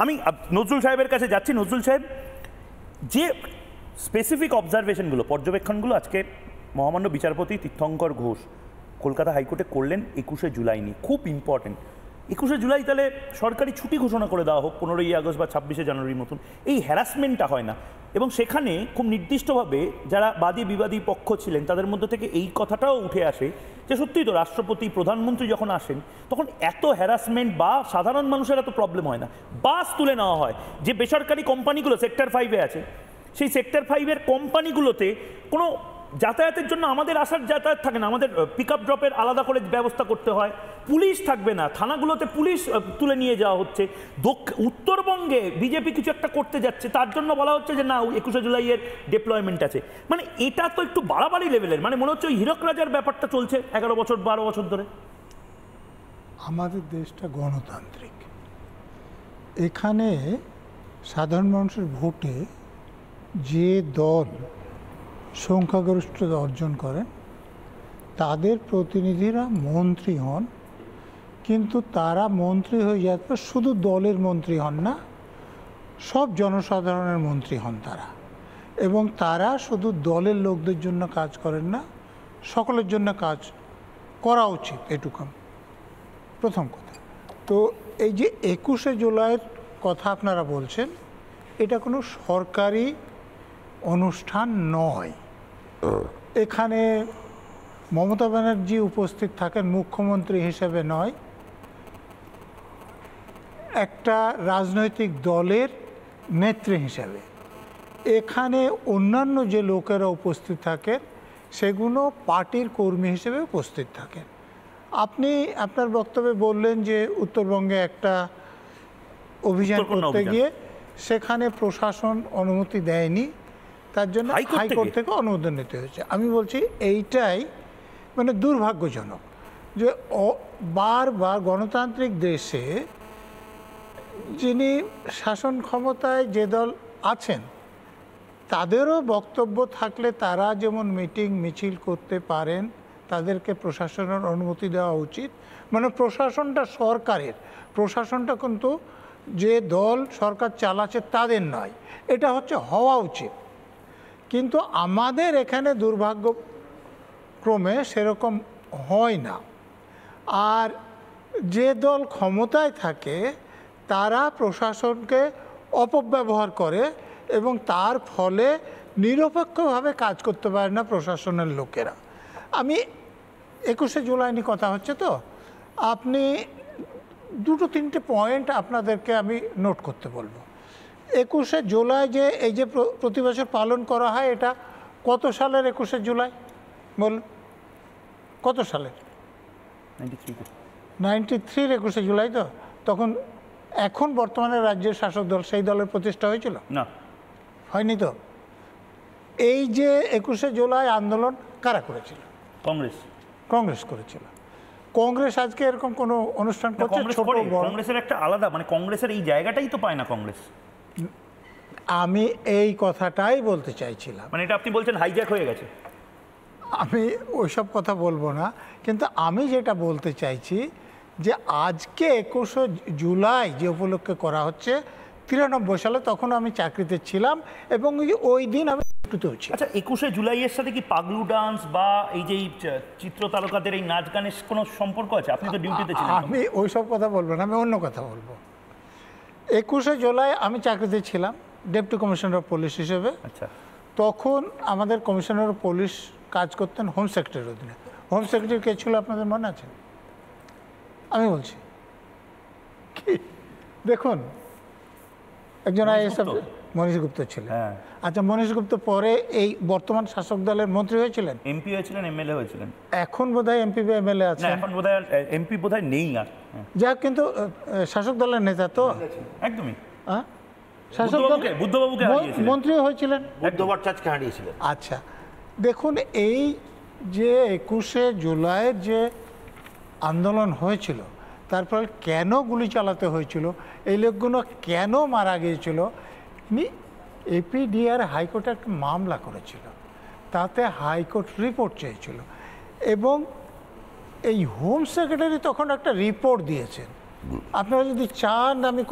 আমি নজরুল সাহেবের কাছে যাচ্ছি। নজরুল সাহেব, যে স্পেসিফিক অবজারভেশনগুলো, পর্যবেক্ষণগুলো আজকে মহামান্য বিচারপতি তীর্থঙ্কর ঘোষ কলকাতা হাইকোর্টে করলেন 21শে জুলাই নিয়ে, খুব ইম্পর্টেন্ট। 21শে জুলাই তাহলে সরকারি ছুটি ঘোষণা করে দেওয়া হোক, 15ই আগস্ট বা 26শে জানুয়ারির মতন, এই হ্যারাসমেন্টটা হয় না। এবং সেখানে খুব নির্দিষ্টভাবে যারা বাদী বিবাদী পক্ষ ছিলেন তাদের মধ্যে থেকে এই কথাটাও উঠে আসে যে সত্যিই তো রাষ্ট্রপতি প্রধানমন্ত্রী যখন আসেন তখন এত হ্যারাসমেন্ট বা সাধারণ মানুষের এত প্রবলেম হয় না। বাস তুলে নেওয়া হয়, যে বেসরকারি কোম্পানিগুলো সেক্টর 5-এ আছে, সেই সেক্টর 5-এর কোম্পানিগুলোতে কোনো যাতায়াতের জন্য আমাদের আসার যাতায়াত থাকে না, আমাদের পিক আপ ড্রপের আলাদা করে ব্যবস্থা করতে হয়, পুলিশ থাকবে না, থানাগুলোতে পুলিশ তুলে নিয়ে যাওয়া হচ্ছে। উত্তরবঙ্গে বিজেপি কিছু একটা করতে যাচ্ছে, তার জন্য বলা হচ্ছে যে না 21শে জুলাইয়ের ডিপ্লয়মেন্ট আছে। মানে এটা তো একটু বাড়াবাড়ি লেভেলের, মানে মনে হচ্ছে ওই হীরক রাজার ব্যাপারটা চলছে 11 বছর 12 বছর ধরে। আমাদের দেশটা গণতান্ত্রিক, এখানে সাধারণ মানুষের ভোটে যে দল সংখ্যাগরিষ্ঠতা অর্জন করেন তাদের প্রতিনিধিরা মন্ত্রী হন, কিন্তু তারা মন্ত্রী হয়ে যাওয়ার পর শুধু দলের মন্ত্রী হন না, সব জনসাধারণের মন্ত্রী হন তারা, এবং তারা শুধু দলের লোকদের জন্য কাজ করেন না, সকলের জন্য কাজ করা উচিত, এটুকু প্রথম কথা। তো এই যে 21শে জুলাইয়ের কথা আপনারা বলছেন, এটা কোনো সরকারি অনুষ্ঠান নয়, এখানে মমতা ব্যানার্জি উপস্থিত থাকেন মুখ্যমন্ত্রী হিসেবে নয়, একটা রাজনৈতিক দলের নেত্রী হিসেবে। এখানে অন্যান্য যে লোকেরা উপস্থিত থাকেন সেগুলো পার্টির কর্মী হিসেবে উপস্থিত থাকেন। আপনি আপনার বক্তব্যে বললেন যে উত্তরবঙ্গে একটা অভিযান করতে গিয়ে সেখানে প্রশাসন অনুমতি দেয়নি, তার জন্য হাইকোর্ট থেকে অনুমোদন নিতে হয়েছে। আমি বলছি এইটাই মানে দুর্ভাগ্যজনক যে বারবার গণতান্ত্রিক দেশে যিনি শাসন ক্ষমতায় যে দল আছেন তাদেরও বক্তব্য থাকলে তারা যেমন মিটিং মিছিল করতে পারেন, তাদেরকে প্রশাসনের অনুমতি দেওয়া উচিত। মানে প্রশাসনটা সরকারের, প্রশাসনটা কিন্তু যে দল সরকার চালাচ্ছে তাদের নয়, এটা হচ্ছে হওয়া উচিত। কিন্তু আমাদের এখানে দুর্ভাগ্যক্রমে সেরকম হয় না। আর যে দল ক্ষমতায় থাকে তারা প্রশাসনকে অপব্যবহার করে এবং তার ফলে নিরপেক্ষভাবে কাজ করতে পারে না প্রশাসনের লোকেরা। আমি 21শে জুলাই নিয়ে কথা হচ্ছে, তো আপনি 2-3টে পয়েন্ট আপনাদেরকে আমি নোট করতে বলবো। 21শে জুলাই যে এই যে প্রতি বছর পালন করা হয়, এটা কত সালের 21শে জুলাই বল? কত সালের? 93-র 21শে জুলাই। তো তখন এখন বর্তমানে রাজ্যের শাসক দল, সেই দলের প্রতিষ্ঠা হয়েছিল না? হয়নি তো। এই যে 21শে জুলাই আন্দোলন কারা করেছিল? কংগ্রেস। কংগ্রেস করেছিল। কংগ্রেস আজকে এরকম কোনো অনুষ্ঠান করছে? কংগ্রেসের একটা আলাদা, মানে কংগ্রেসের এই জায়গাটাই তো পায় না কংগ্রেস। আমি এই কথাটাই বলতে চাইছিলাম। মানে এটা আপনি বলছেন হাইজ্যাক হয়ে গেছে? আমি ওইসব কথা বলবো না, কিন্তু আমি যেটা বলতে চাইছি যে আজকে 21শে জুলাই যে উপলক্ষে করা হচ্ছে, 93 সালে তখন আমি চাকরিতে ছিলাম এবং ওই দিন আমি ডিউটিতেও ছিলাম। আচ্ছা, 21শে জুলাইয়ের সাথে কি পাগলু ডান্স বা এই যে চিত্র তারকাদের এই নাচ গানের কোনো সম্পর্ক আছে? আপনি তো ডিউটিতে ছিলেন। আমি ওইসব কথা বলবো না, আমি অন্য কথা বলবো। 21শে জুলাই আমি চাকরিতে ছিলাম ডেপুটি কমিশনার অফ পুলিশ হিসেবে। আচ্ছা, তখন আমাদের কমিশনার অফ পুলিশ কাজ করতেন হোম সেক্রেটারির অধীনে। হোম সেক্রেটারি কে ছিল আপনাদের মনে আছে? আমি বলছি কি, দেখুন, একজন আইএস মনীষ গুপ্ত ছিলেন। আচ্ছা, মনীষ গুপ্ত পরে এই বর্তমান শাসক দলের মন্ত্রী হয়েছিলেন, এমপি হয়েছিলেন, এমএলএ হয়েছিলেন। এখন বোধহয় এমপি বা এমএলএ আছে, এখন বোধহয় এমপি বোধহয় নেই আর। যাক, কিন্তু শাসক দলের নেতা তো একদমই। শাসক দল বুদ্ধবাবুকে মন্ত্রী হয়েছিলেন, বুদ্ধ ভট্টাচার্যকে হারিয়েছিলেন। আচ্ছা, দেখুন, এই যে 21শে জুলাইয়ের যে আন্দোলন হয়েছিল, তারপর কেন গুলি চালাতে হয়েছিল, এই লোকগুলো কেন মারা গিয়েছিল, এপিডিআর হাইকোর্টে একটা মামলা করেছিল, তাতে হাইকোর্ট রিপোর্ট চেয়েছিল এবং এই হোম সেক্রেটারি তখন একটা রিপোর্ট দিয়েছেন। আপনারা যদি চান আমি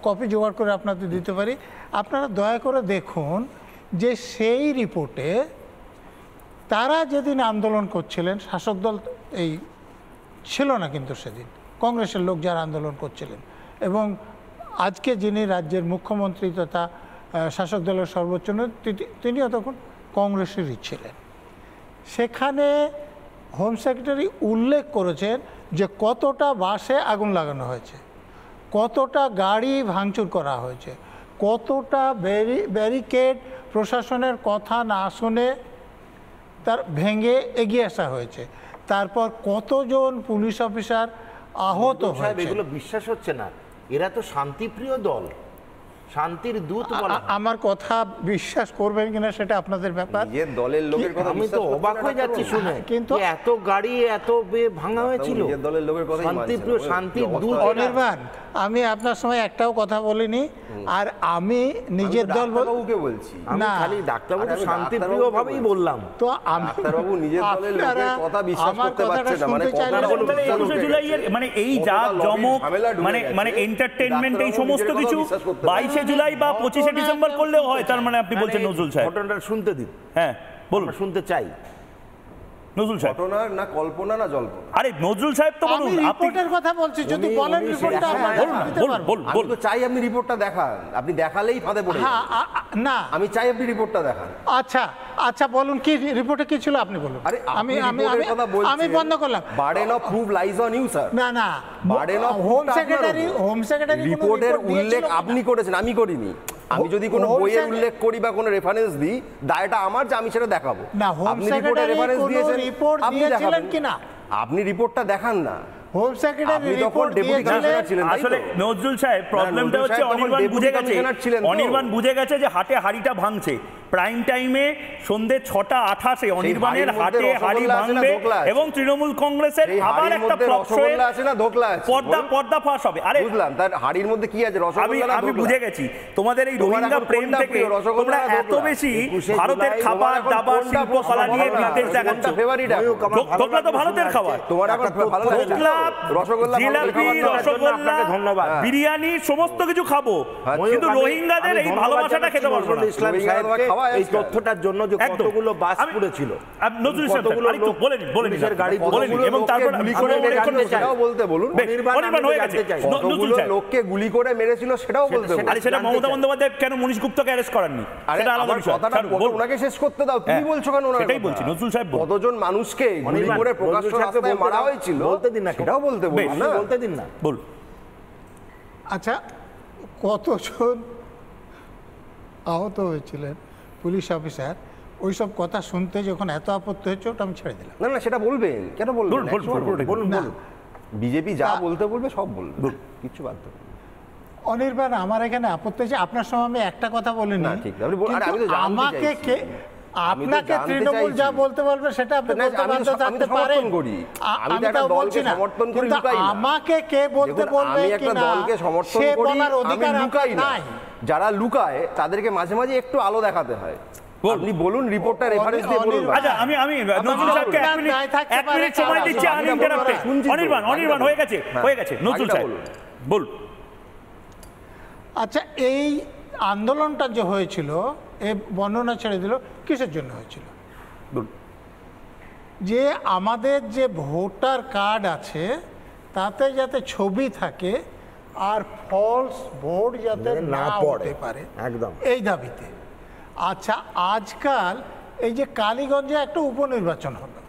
কপি জোগাড় করে আপনাদের দিতে পারি। আপনারা দয়া করে দেখুন যে সেই রিপোর্টে তারা যেদিন আন্দোলন করছিলেন, শাসক দল এই ছিল না কিন্তু সেদিন, কংগ্রেসের লোক যারা আন্দোলন করছিলেন, এবং আজকে যিনি রাজ্যের মুখ্যমন্ত্রী তথা শাসক দলের সর্বোচ্চ তিনিও তখন কংগ্রেসেরই ছিলেন। সেখানে হোম সেক্রেটারি উল্লেখ করেছেন যে কতটা বাসে আগুন লাগানো হয়েছে, কতটা গাড়ি ভাঙচুর করা হয়েছে, কতটা ব্যারিকেড প্রশাসনের কথা না শুনে তার ভেঙে এগিয়ে আসা হয়েছে, তারপর কতজন পুলিশ অফিসার আহত হয়েছে। এগুলো বিশ্বাস হচ্ছে না, এরা তো শান্তিপ্রিয় দল, শান্তির দূত বলা। আমার কথা বিশ্বাস করবেন কিনা সেটা আপনাদের ব্যাপার। নিজের দলের লোকের কথা আমি তো অবাক হয়ে যাচ্ছি শুনে, কিন্তু এত গাড়ি এত ভাঙা হয়েছিল, নিজের দলের লোকের কথা শান্তিপ্রিয়, শান্তির দূত। অনির্বাণ, আমি আপনার সময় একটাও কথা বলিনি, আর আমি নিজের দল বলছি না, খালি ডাক্তারবাবু শান্তিপ্রিয় ভাবেই বললাম। তো আমি ডাক্তারবাবু নিজের দলের লোকের কথা বিশ্বাস করতে পারছে না, মানে 21শে জুলাইয়ের মানে এই জাক জমক, মানে এন্টারটেইনমেন্ট, এই সমস্ত কিছু 22শে জুলাই বা 25শে ডিসেম্বর করলেও হয়। তার মানে আপনি বলছেন নজরুল সাহেব, ঘটনাটা শুনতে দিন। হ্যাঁ বলুন, শুনতে চাই। নজরুল সাহেব, ঘটনার না কল্পনা না জল্পনা। আরে নজরুল সাহেব তো বলুন, আমি রিপোর্টের কথা বলছি, যদি বলেন রিপোর্টটা বলুন। আমি তো চাই আপনি রিপোর্টটা দেখান, আপনি দেখালেই ফাঁদে পড়ে না, আমি চাই আপনি রিপোর্টটা দেখান। আচ্ছা আচ্ছা, বলুন কি রিপোর্টে কি ছিল আপনি বলুন। আরে আমি বন্ধ করলাম। Burden of proof lies on you sir. না না, বার্ডেন অফ হোম সেক্রেটারি রিপোর্টের উল্লেখ আপনি করেছেন, আমি করিনি। আমি যদি কোনো বইয়ের উল্লেখ করি বা কোনো রেফারেন্স দিই, দায়টা আমার যে আমি সেটা দেখাবো। না, হোম সেক্রেটারি কোনো রিপোর্ট দিয়েছিলেন কিনা? আপনি রিপোর্টটা দেখান না। হোম সেক্রেটারি রিপোর্ট দিয়েছিলেন। আসলে নজরুল সাহেব, প্রবলেমটা হচ্ছে অনির্বাণ বুঝে গেছে যে হাটে হাড়িটা ভাঙছে। প্রাইম টাইমে সন্ধ্যে 6:28 অনির্বাণের হাটে হাড়ি ভাঙবে এবং তৃণমূল কংগ্রেসের আবার একটা পর্দা ফাঁস হবে। আরে বুঝলাম, তার হাড়ির মধ্যে কি আছে? রসগোল্লা। আমি বুঝে গেছি তোমাদের এই রোহিঙ্গা প্রেম থেকে তোমরা এত বেশি ভারতের খাবার দাবার শিল্পকলা নিয়ে বিদ্বেষ দেখাচ্ছ। ধোকলা তো ভারতের খাবার, তোমার এখন ভালো রসগোল্লা, জিলাপি, রসগোল্লা, ধন্যবাদ, বিরিয়ানি, সমস্ত কিছু খাবো, কিন্তু রোহিঙ্গাদের এই ভালোবাসাটা খেতে পারবো না। ইসলাম সাহেবকে এই তথ্যটার জন্য যে কতগুলো বাস পুড়েছিল, নজরুল সাহেব আরেকটু বলে নিন এবং তারপর সেটাও বলতে বলুন। অনির্বাণ হয়ে গেছে, নজরুল সাহেব লোককে গুলি করে মেরেছিল সেটাও বলতে বলুন। আরে সেটা মমতা বন্দ্যোপাধ্যায় কেন মনীষ গুপ্তকে অ্যারেস্ট করেননি, সেটা আলাদা বিষয়। কথাটা ওনাকে শেষ করতে দাও, তুমি বলছো কেন? সেটাই বলছি নজরুল সাহেব, কতজন মানুষকে গুলি করে প্রকাশ্য রাস্তায় মারা হয়েছিল বলতে দিন না, সেটাও বলতে বলুন না, বলতে দিন না, বল। আচ্ছা, কতজন আহত হয়েছিলেন পুলিশ অফিসার, ওইসব কথা শুনতে যখন এত আপত্তি হচ্ছে, ওটা আমি ছেড়ে দিলাম। না না, সেটা বলবেন, কেন বলবেন? বলুন। বিজেপি যা বলতে বলবে সব বলবে, কিচ্ছু বাদ দেবে। অনির্বাণ, আমার এখানে আপত্তি আছে, আপনার সময় আমি একটা কথা বলিনি, আমাকে আপনাকে তৃণমূল যা বলতে বলবে সেটা আপনি বলতে বাধ্য থাকতে পারেন। আমি তো বলছি না, কিন্তু আমাকে কে বলতে বলবে কিনা সে বলার অধিকার নাই। যারা লুকায় তাদেরকে মাঝে মাঝে একটু আলো দেখাতে হয়। আপনি বলুন, রিপোর্টটা রেফারেন্স দিয়ে বলুন। আচ্ছা, আমি নজরুল স্যারকে এক মিনিট সময় দিচ্ছি আনইন্টারাপ্টেড। অনির্বাণ হয়ে গেছে নজরুল সাহেব বলুন। আচ্ছা, এই আন্দোলনটা যে হয়েছিল, এ বর্ণনা ছেড়ে দিল কিসের জন্য হয়েছিল? যে আমাদের যে ভোটার কার্ড আছে তাতে যাতে ছবি থাকে আর ফলস ভোট যাতে না হতে পারে, একদম এই দাবিতে। আচ্ছা, আজকাল এই যে কালীগঞ্জে একটা উপনির্বাচন হলো,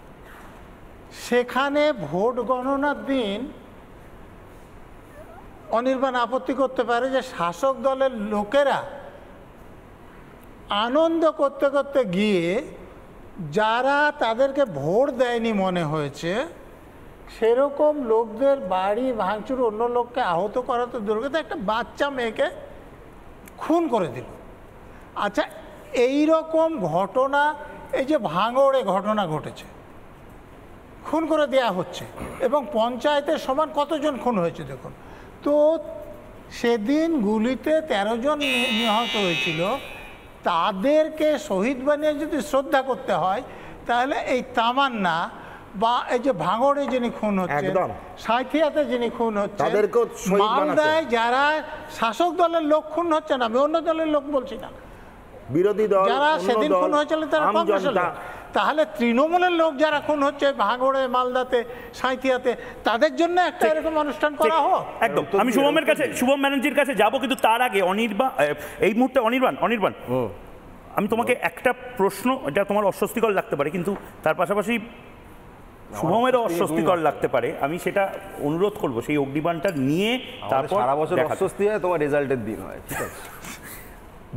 সেখানে ভোট গণনার দিন অনির্বাণ আপত্তি করতে পারে যে শাসক দলের লোকেরা আনন্দ করতে করতে গিয়ে যারা তাদেরকে ভোট দেয়নি মনে হয়েছে সেরকম লোকদের বাড়ি ভাঙচুর, অন্য লোককে আহত করা তো দূর কথা, একটা বাচ্চা মেয়েকে খুন করে দিল। আচ্ছা, এই রকম ঘটনা, এই যে ভাঙড়ে ঘটনা ঘটেছে, খুন করে দেয়া হচ্ছে, এবং পঞ্চায়েতের সমান কতজন খুন হয়েছে দেখুন তো। সেদিন গুলিতে 13 জন নিহত হয়েছিল, তাদেরকে শহীদ বানিয়ে যদি শ্রদ্ধা করতে হয় তাহলে এই তামান্না বা এই যে ভাঙড়ে যিনি খুন হচ্ছে, সাঁইথিয়াতে যিনি খুন হচ্ছে, মালদায় যারা শাসক দলের লোক খুন হচ্ছে না, আমি অন্য দলের লোক বলছি না, বিরোধী দল যারা সেদিন খুন হয়েছিল তারা কংগ্রেসের লোক, তাহলে তৃণমূলের লোক যারা খুন হচ্ছে ভাঙড়ে, মালদাতে, সাঁইথিয়াতে, তাদের জন্য একটা এরকম অনুষ্ঠান করা হোক। একদম। আমি শুভম ব্যানার্জির কাছে যাব, কিন্তু তার আগে এই মুহূর্তে অনির্বাণ আমি তোমাকে একটা প্রশ্ন, এটা তোমার অস্বস্তিকর লাগতে পারে, কিন্তু তার পাশাপাশি শুভমেরও অস্বস্তিকর লাগতে পারে, আমি সেটা অনুরোধ করবো সেই অগ্নিবাণটা নিয়ে। তারপর সারা বছর অস্বস্তি হয়, তোমার রেজাল্টের দিন হয়, ঠিক আছে?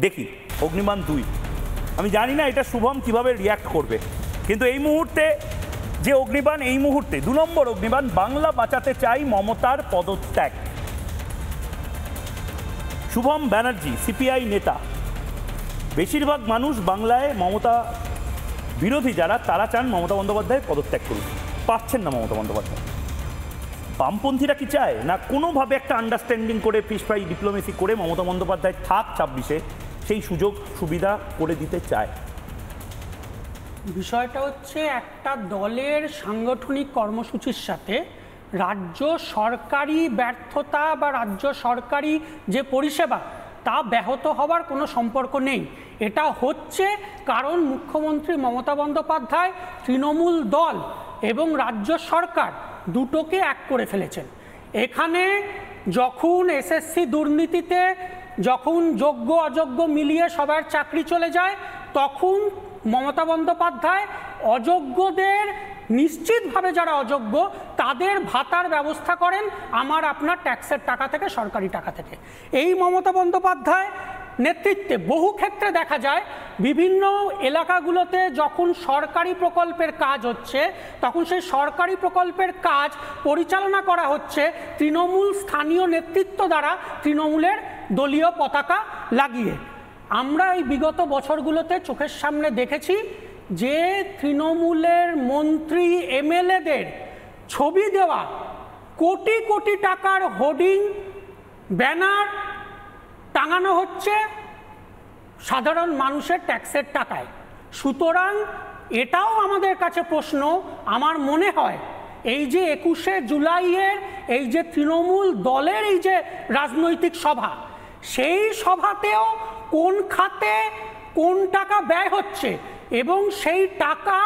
দেখি অগ্নিবাণ 2, আমি জানি না এটা শুভম কিভাবে রিয়াক্ট করবে, কিন্তু এই মুহূর্তে যে অগ্নিবাণ, এই মুহূর্তে 2 নম্বর অগ্নিবাণ, বাংলা বাঁচাতে চাই মমতার পদত্যাগ। শুভম ব্যানার্জি সিপিআই নেতা, বেশিরভাগ মানুষ বাংলায় মমতা বিরোধী যারা, তারা চান মমতা বন্দ্যোপাধ্যায় পদত্যাগ করুন, পাচ্ছেন না মমতা বন্দ্যোপাধ্যায়। বামপন্থীরা কি চায় না কোনোভাবে একটা আন্ডারস্ট্যান্ডিং করে, পিস পাই ডিপ্লোমেসি করে মমতা বন্দ্যোপাধ্যায় থাক 26-এ, সেই সুযোগ সুবিধা করে দিতে চায়? বিষয়টা হচ্ছে, একটা দলের সাংগঠনিক কর্মসূচির সাথে রাজ্য সরকারি ব্যর্থতা বা রাজ্য সরকারি যে পরিষেবা তা ব্যাহত হওয়ার কোনো সম্পর্ক নেই। এটা হচ্ছে কারণ মুখ্যমন্ত্রী মমতা বন্দ্যোপাধ্যায় তৃণমূল দল এবং রাজ্য সরকার দুটোকে এক করে ফেলেছেন। এখানে যখন এসএসসি দুর্নীতিতে যখন যোগ্য অযোগ্য মিলিয়ে সবার চাকরি চলে যায়, তখন মমতা বন্দ্যোপাধ্যায় অযোগ্যদের, নিশ্চিতভাবে যারা অযোগ্য তাদের ভাতার ব্যবস্থা করেন আমার আপনার ট্যাক্সের টাকা থেকে, সরকারি টাকা থেকে। এই মমতা বন্দ্যোপাধ্যায় নেতৃত্বে বহু ক্ষেত্রে দেখা যায় বিভিন্ন এলাকাগুলোতে যখন সরকারি প্রকল্পের কাজ হচ্ছে, তখন সেই সরকারি প্রকল্পের কাজ পরিচালনা করা হচ্ছে তৃণমূল স্থানীয় নেতৃত্ব দ্বারা, তৃণমূলের দলীয় পতাকা লাগিয়ে। আমরা এই বিগত বছরগুলোতে চোখের সামনে দেখেছি যে তৃণমূলের মন্ত্রী এমএলএদের ছবি দেওয়া কোটি কোটি টাকার হোর্ডিং, ব্যানার টাঙানো হচ্ছে সাধারণ মানুষের ট্যাক্সের টাকায়। সুতরাং এটাও আমাদের কাছে প্রশ্ন, আমার মনে হয় এই যে 21শে জুলাইয়ের এই যে তৃণমূল দলের এই যে রাজনৈতিক সভা, সেই সভাতেও কোন খাতে কোন টাকা ব্যয় হচ্ছে এবং সেই টাকা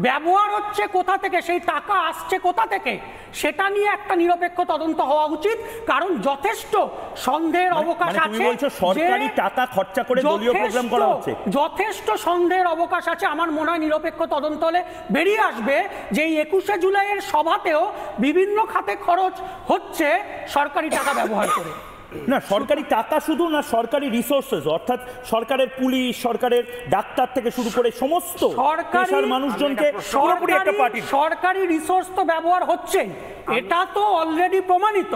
ব্যবহার হচ্ছে কোথা থেকে, সেই টাকা আসছে কোথা থেকে, সেটা নিয়ে একটা নিরপেক্ষ তদন্ত হওয়া উচিত। কারণ যথেষ্ট সন্দেহের অবকাশ আছে, সরকারি টাকা খরচা করে দলীয় প্রোগ্রাম করা হচ্ছে, যথেষ্ট সন্দেহের অবকাশ আছে। আমার মনে হয় নিরপেক্ষ তদন্ত হলে বেরিয়ে আসবে যে এই 21শে জুলাইয়ের সভাতেও বিভিন্ন খাতে খরচ হচ্ছে সরকারি টাকা ব্যবহার করে। না সরকারি টাকা শুধু না, সরকারি রিসোর্সেস, অর্থাৎ সরকারের পুলিশ, সরকারের ডাক্তার থেকে শুরু করে সমস্ত পেশার মানুষজনকে পুরোপুরি একটা পার্টি। সরকারি রিসোর্স তো ব্যবহার হচ্ছে, এটা তো অলরেডি প্রমাণিত।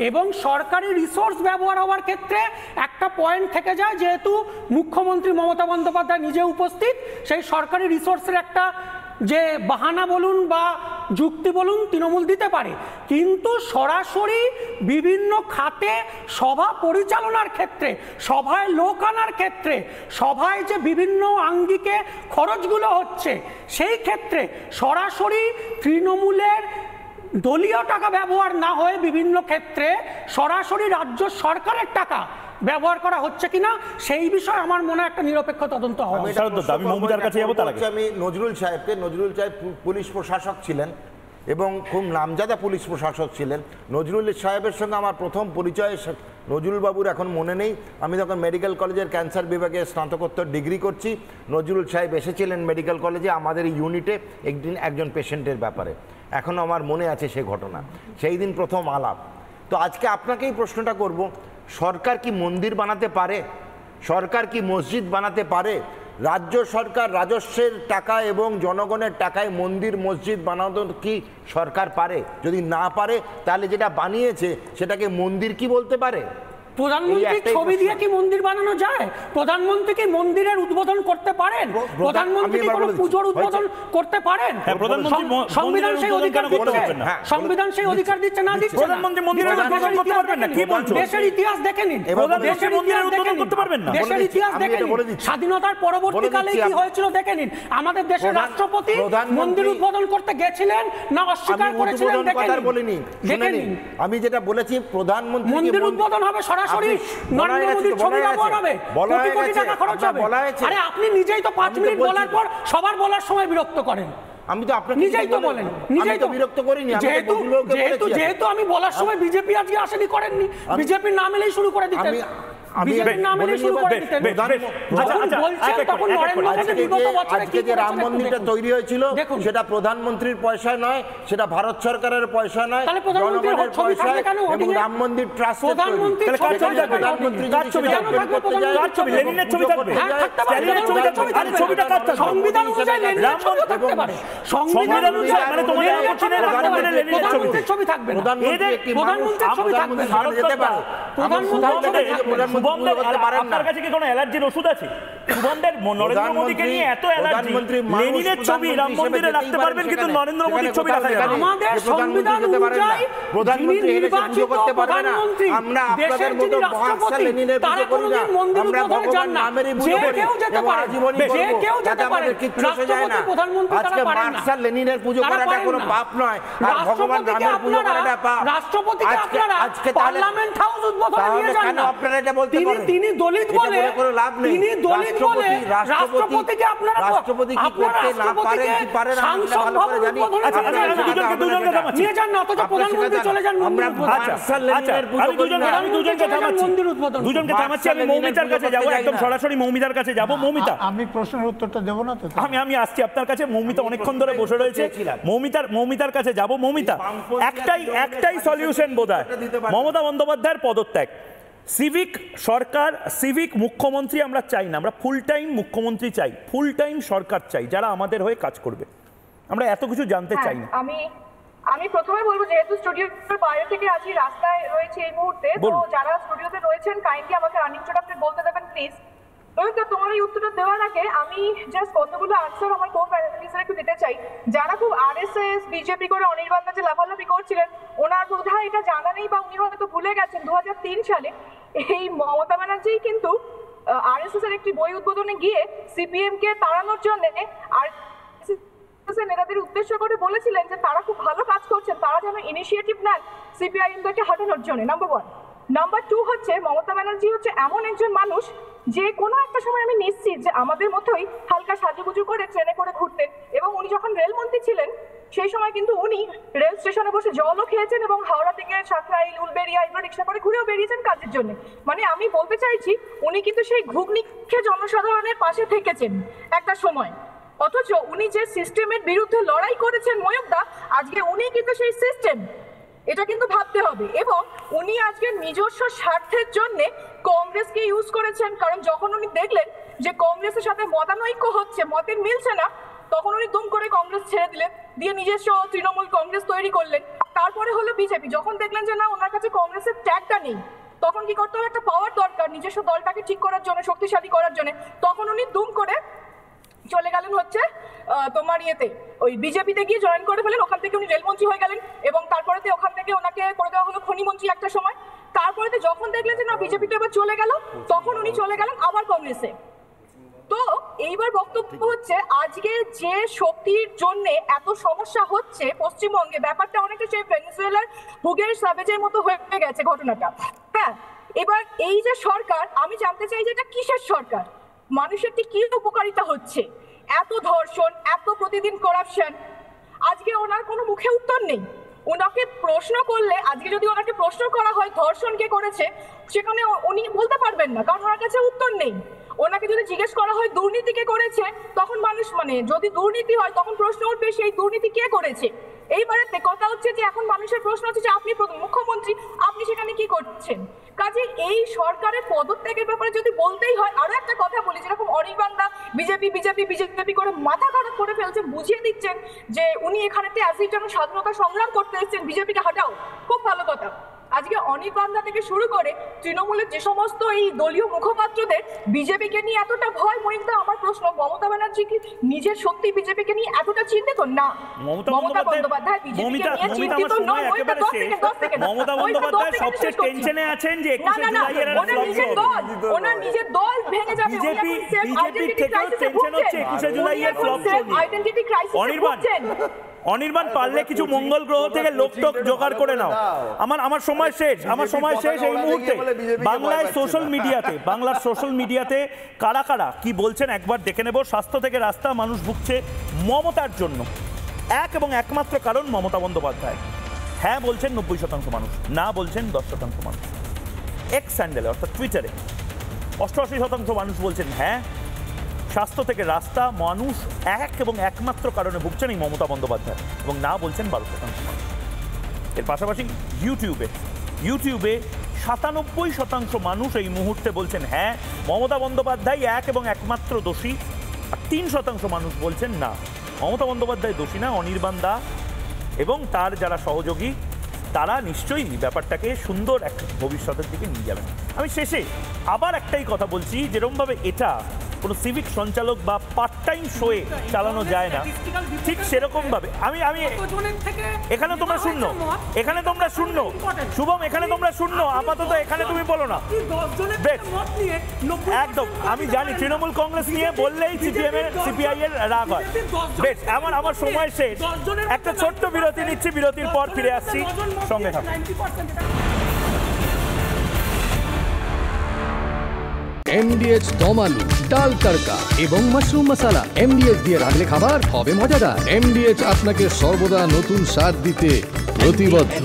এবং সরকারি রিসোর্স ব্যবহার হওয়ার ক্ষেত্রে একটা পয়েন্ট থেকে যায়, যেহেতু মুখ্যমন্ত্রী মমতা বন্দ্যোপাধ্যায় নিজে উপস্থিত, সেই সরকারি রিসোর্সের একটা যে বাহানা বলুন বা যুক্তি বলুন তৃণমূল দিতে পারে, কিন্তু সরাসরি বিভিন্ন খাতে সভা পরিচালনার ক্ষেত্রে, সভায় লোক আনার ক্ষেত্রে, সভায় যে বিভিন্ন আঙ্গিকে খরচগুলো হচ্ছে সেই ক্ষেত্রে সরাসরি তৃণমূলের দলীয় টাকা ব্যবহার না হয়ে বিভিন্ন ক্ষেত্রে সরাসরি রাজ্য সরকারের টাকা ব্যবহার করা হচ্ছে কিনা সেই বিষয়ে আমার মনে একটা নিরপেক্ষ তদন্ত হওয়া উচিত। আমি নজরুল সাহেবকে, নজরুল সাহেব পুলিশ প্রশাসক ছিলেন এবং খুব নামজাদা পুলিশ প্রশাসক ছিলেন। নজরুল সাহেবের সঙ্গে আমার প্রথম পরিচয়, নজরুল বাবুর এখন মনে নেই, আমি তখন মেডিকেল কলেজের ক্যান্সার বিভাগে স্নাতকোত্তর ডিগ্রি করছি। নজরুল সাহেব এসেছিলেন মেডিকেল কলেজে আমাদের ইউনিটে একজন পেশেন্টের ব্যাপারে, এখনও আমার মনে আছে সে ঘটনা, সেই দিন প্রথম আলাপ। তো আজকে আপনাকেই প্রশ্নটা করব, সরকার কি মন্দির বানাতে পারে? সরকার কি মসজিদ বানাতে পারে? রাজ্য সরকার রাজস্বের টাকা এবং জনগণের টাকায় মন্দির মসজিদ বানাতে কি সরকার পারে? যদি না পারে তাহলে যেটা বানিয়েছে সেটাকে মন্দির কি বলতে পারে? প্রধানমন্ত্রীর ছবি দিয়ে কি মন্দির বানানো যায়? প্রধানমন্ত্রী কি মন্দিরের উদ্বোধন করতে পারেন? প্রধানমন্ত্রী কি কোনো পুজোর উদ্বোধন করতে পারেন? সংবিধান সেই অধিকার দিচ্ছে, সংবিধান সেই অধিকার দিচ্ছে না দিচ্ছে? প্রধানমন্ত্রী মন্দিরের উদ্বোধন করতে পারবেন না? কি বলছো? দেশের ইতিহাস দেখে নিন, দেশের মন্দিরের উদ্বোধন করতে পারবেন না? দেশের ইতিহাস দেখে নিন, স্বাধীনতার পরবর্তীকালে কি হয়েছিল দেখে নিন। আমাদের দেশের রাষ্ট্রপতি মন্দির উদ্বোধন করতে গেছিলেন না অস্বীকার করেছিলেন দেখে নিন। আমি যেটা বলেছি, প্রধানমন্ত্রী মন্দির উদ্বোধন হবে সরাসরি নরেন্দ্র মোদির ছবি ব্যবহার হবে, কোটি কোটি টাকা খরচ হবে। আরে আপনি নিজেই তো 5 মিনিট বলার পর সবার বলার সময় বিরক্ত করেন। আমি তো আপনাকে নিজেই তো বলেন, নিজেই তো বিরক্ত করিনি। যেহেতু আমি বলার সময় বিজেপি আজকে আসেনি, করেননি, বিজেপির নাম এলেই শুরু করে দিতেন। আজকে যে রাম মন্দিরটা তৈরি হয়েছিল সেটা প্রধানমন্ত্রীর পয়সা নয়, সেটা ভারত সরকারের পয়সা নয়, জনগণের পয়সা, এবং রাম মন্দির ট্রাস্ট। আপনার কাছে কি কোনো অ্যালার্জির ওষুধ আছে? শুভমদের নরেন্দ্র মোদীকে নিয়ে এত অ্যালার্জি, লেনিনের ছবি রাম মন্দিরে রাখতে পারবেন কিন্তু নরেন্দ্র মোদীর ছবি রাখা যাবে না। আমাদের সংবিধান অনুযায়ী প্রধানমন্ত্রী নির্বাচিত প্রধানমন্ত্রী, আমরা আপনাদের মতো মহাত্মা লেনিনের পুজো করি না, আমরা ভগবান নামেরই পুজো করি এবং আজীবনই করব, যাতে আমাদের কিচ্ছু এসে যায় না। আজকে মার্কস আর লেনিনের পুজো করাটা কোনো পাপ নয়, আর ভগবান রামের পুজো করাটা পাপ। আজকে পার্লামেন্ট হাউস উদ্বোধনে নিয়ে যান না, আপনারা এটা বলতে পারেন। তিনি দলিত বলে, তিনি দলিত বলে রাষ্ট্রপতিকে আপনারা, রাষ্ট্রপতি কি করতে না পারেন কি পারেন আমি ভালো করে জানি। নিয়ে যান না, অথচ প্রধানমন্ত্রী চলে যান মন্দির দুজনকে থামাচ্ছি। আমি মৌমিতার কাছে যাবো, একদম সরাসরি মৌমিতার কাছে যাবো। মৌমিতা, আমি প্রশ্নের উত্তরটা দেবো না তো? আমি আসছি আপনার কাছে। মৌমিতা অনেকক্ষণ ধরে বসে রয়েছে, মৌমিতার কাছে যাবো। মৌমিতা, একটাই সলিউশন বোধহয়, মমতা বন্দ্যোপাধ্যায়ের পদত্যাগ। সিভিক সরকার, সিভিক মুখ্যমন্ত্রী আমরা চাই না, আমরা ফুল টাইম মুখ্যমন্ত্রী চাই, ফুল টাইম সরকার চাই যারা আমাদের হয়ে কাজ করবে। আমরা এত কিছু জানতে চাই না। আমি প্রথমে বলবো, যেহেতু স্টুডিওর বাইরে থেকে আছি, রাস্তায় রয়েছে এই মুহূর্তে, তো যারা স্টুডিওতে রয়েছেন কাইন্ডলি আমাকে আনইন্টারাপ্টেড বলতে দেবেন প্লিজ। তো তোমার এই উত্তরটা দেওয়ার আগে আমি জাস্ট কতগুলো আনসার আমার কো প্যানেলিস্টরা একটু দিতে চাই। যারা খুব আরএসএস বিজেপি করে অনির্বাণ দাস লাফালাফি করছিলেন, ওনার বোধহয় এটা জানা নেই বা উনি হয়তো ভুলে গেছেন 2003 সালে এই মমতা ব্যানার্জি কিন্তু আরএসএস এর একটি বই উদ্বোধনে গিয়ে সিপিএম কে তাড়ানোর জন্য আর নেতাদের উদ্দেশ্য করে বলেছিলেন যে তারা খুব ভালো কাজ করছেন, তারা যেন ইনিশিয়েটিভ নেন সিপিআইএমকে হাঁটানোর জন্য। নাম্বার 1। নাম্বার 2 হচ্ছে মমতা ব্যানার্জি হচ্ছে এমন একজন মানুষ যে কোনো একটা সময় আমি নিশ্চিত যে আমাদের মতোই হালকা সাজুগুজু করে ট্রেনে করে ঘুরতেন, এবং উনি যখন রেলমন্ত্রী ছিলেন সেই সময় কিন্তু উনি রেল স্টেশনে বসে জলও খেয়েছেন এবং হাওড়া থেকে সাঁকরাইল উলবেড়িয়া এগুলো রিক্সা করে ঘুরেও বেরিয়েছেন কাজের জন্য। মানে আমি বলতে চাইছি উনি কিন্তু সেই ঘুগনি খেয়ে জনসাধারণের পাশে থেকেছেন একটা সময়, অথচ উনি যে সিস্টেমের বিরুদ্ধে লড়াই করেছেন ময়ূকদা, আজকে উনি কিন্তু সেই সিস্টেম এটা কিন্তু ভাবতে হবে। এবং উনি আজকে নিজস্ব স্বার্থের জন্য কংগ্রেসকে ইউজ করেছেন, কারণ যখন উনি দেখলেন যে কংগ্রেসের সাথে মতানৈক্য হচ্ছে, মতের মিলছে না, তখন উনি দুম করে কংগ্রেস ছেড়ে দিলেন, দিয়ে নিজস্ব তৃণমূল কংগ্রেস তৈরি করলেন। তারপরে হলো বিজেপি। যখন দেখলেন যে না ওনার কাছে কংগ্রেসের ট্যাগটা নেই, তখন কি করতে হবে, একটা পাওয়ার দরকার নিজস্ব দলটাকে ঠিক করার জন্য, শক্তিশালী করার জন্য, তখন উনি দুম করে চলে গেলেন হচ্ছে তোমার ইয়েতে ওই বিজেপিতে গিয়ে জয়েন করে ফেলেন। ওখান থেকে উনি রেলমন্ত্রী হয়ে গেলেন এবং তারপরে ওখান থেকে ওনাকে করে দেওয়া হলো খনিমন্ত্রী একটা সময়। তারপরে যখন দেখলেন যে না বিজেপিতে এবার চলে গেল, তখন উনি চলে গেলেন আবার কংগ্রেসে। তো এইবার বক্তব্য হচ্ছে আজকে যে শক্তির জন্য এত সমস্যা হচ্ছে পশ্চিমবঙ্গে, ব্যাপারটা অনেকটা সেই ভেনেজুয়েলার হুগের সাভেজের মতো হয়ে গেছে ঘটনাটা। হ্যাঁ, এবার এই যে সরকার, আমি জানতে চাই যে এটা কিসের সরকার, মানুষের কি উপকারিতা হচ্ছে, এত ধর্ষণ, এত প্রতিদিন করাপশন, আজকে ওনার কোনো মুখে উত্তর নেই। ওনাকে প্রশ্ন করলে, আজকে যদি ওনাকে প্রশ্ন করা হয় ধর্ষণ কে করেছে, সেখানে উনি বলতে পারবেন না, কারণ ওনার কাছে উত্তর নেই। ওনাকে যদি জিজ্ঞেস করা হয় দুর্নীতি কে করেছে, তখন মানুষ যদি দুর্নীতি হয় তখন প্রশ্ন উঠবে সেই দুর্নীতি কে করেছে। এইবারে কথা হচ্ছে যে এখন মানুষের প্রশ্ন হচ্ছে যে আপনি মুখ্যমন্ত্রী, আপনি সেখানে কি করছেন। কাজে এই সরকারের পদত্যাগের ব্যাপারে যদি বলতেই হয়, আরো একটা কথা বলি, যেরকম অনির্বাণ দা বিজেপি বিজেপি বিজেপি করে মাথা খারাপ করে ফেলছেন, বুঝিয়ে দিচ্ছেন যে উনি এখানেতে অ্যাজ যেন স্বাধীনতা সংগ্রাম করতে এসেছেন, বিজেপিকে হাঁটাও, খুব ভালো কথা। আজকে অনির্বাণ দা থেকে শুরু করে তৃণমূলের যে সমস্ত এই দলীয় মুখপাত্রদের বিজেপিকে নিয়ে এতটা ভয়, মহিন্দা আমার প্রশ্ন, মমতা ব্যানার্জি কি নিজের সত্যি বিজেপিকে নিয়ে এতটা চিন্তিত না? মমতা বন্দ্যোপাধ্যায় বিজেপিকে নিয়ে চিন্তিত নয়। মমতা বন্দ্যোপাধ্যায় সবচেয়ে টেনশনে আছেন যে 21 জুলাইয়ের ওনার নিজের দল ভেঙে যাবে। বিজেপি থেকেও টেনশন হচ্ছে 21 জুলাইয়ের ফ্লপ নিয়ে। আইডেন্টিটি ক্রাইসিস অনির্বাণ পারলে কিছু মঙ্গল গ্রহ থেকে লোকটক জোগাড় করে নাও। আমার সময় শেষ, এই মুহূর্তে বাংলার সোশ্যাল মিডিয়াতে কারা কারা কি বলছেন একবার দেখে নেব। স্বাস্থ্য থেকে রাস্তা, মানুষ ভুগছে মমতার জন্য, এক এবং একমাত্র কারণ মমতা বন্দ্যোপাধ্যায়। হ্যাঁ বলছেন 90% মানুষ, না বলছেন 10% মানুষ। এক্স স্যান্ডেলে অর্থাৎ টুইটারে 88% মানুষ বলছেন হ্যাঁ, স্বাস্থ্য থেকে রাস্তা, মানুষ এক এবং একমাত্র কারণে ভুগছেন এই মমতা বন্দ্যোপাধ্যায়, এবং না বলছেন 12% মানুষ। এর পাশাপাশি ইউটিউবে 97% মানুষ এই মুহূর্তে বলছেন হ্যাঁ, মমতা বন্দ্যোপাধ্যায় এক এবং একমাত্র দোষী, আর 3% মানুষ বলছেন না, মমতা বন্দ্যোপাধ্যায় দোষী না, অনির্বাণ দা এবং তার যারা সহযোগী তারা নিশ্চয়ই ব্যাপারটাকে সুন্দর এক ভবিষ্যতের দিকে নিয়ে যাবেন। আমি শেষে আবার একটাই কথা বলছি, যেরকমভাবে এটা কোনো সিভিক সঞ্চালক বা পার্ট টাইম শোয়ে চালানো যায় না, ঠিক সেরকম ভাবে আমি এখানে তোমরা শূন্য শুভম, এখানে তোমরা শূন্য আপাতত, এখানে তুমি বলো না। একদম আমি জানি তৃণমূল কংগ্রেস নিয়ে বললেই সিপিআই এর রাগ হয়। বেশ, আমার সময় শেষ, একটা ছোট্ট বিরতি নিচ্ছি, বিরতির পর ফিরে আসছি, সঙ্গে থাকুন। MDH দম আলু, ডাল তড়কা এবং মাশরুম মশলা। MDH দিয়ে রাঁধলে খাবার হবে মজাদার। MDH আপনাকে সর্বদা নতুন স্বাদ দিতে প্রতিবদ্ধ।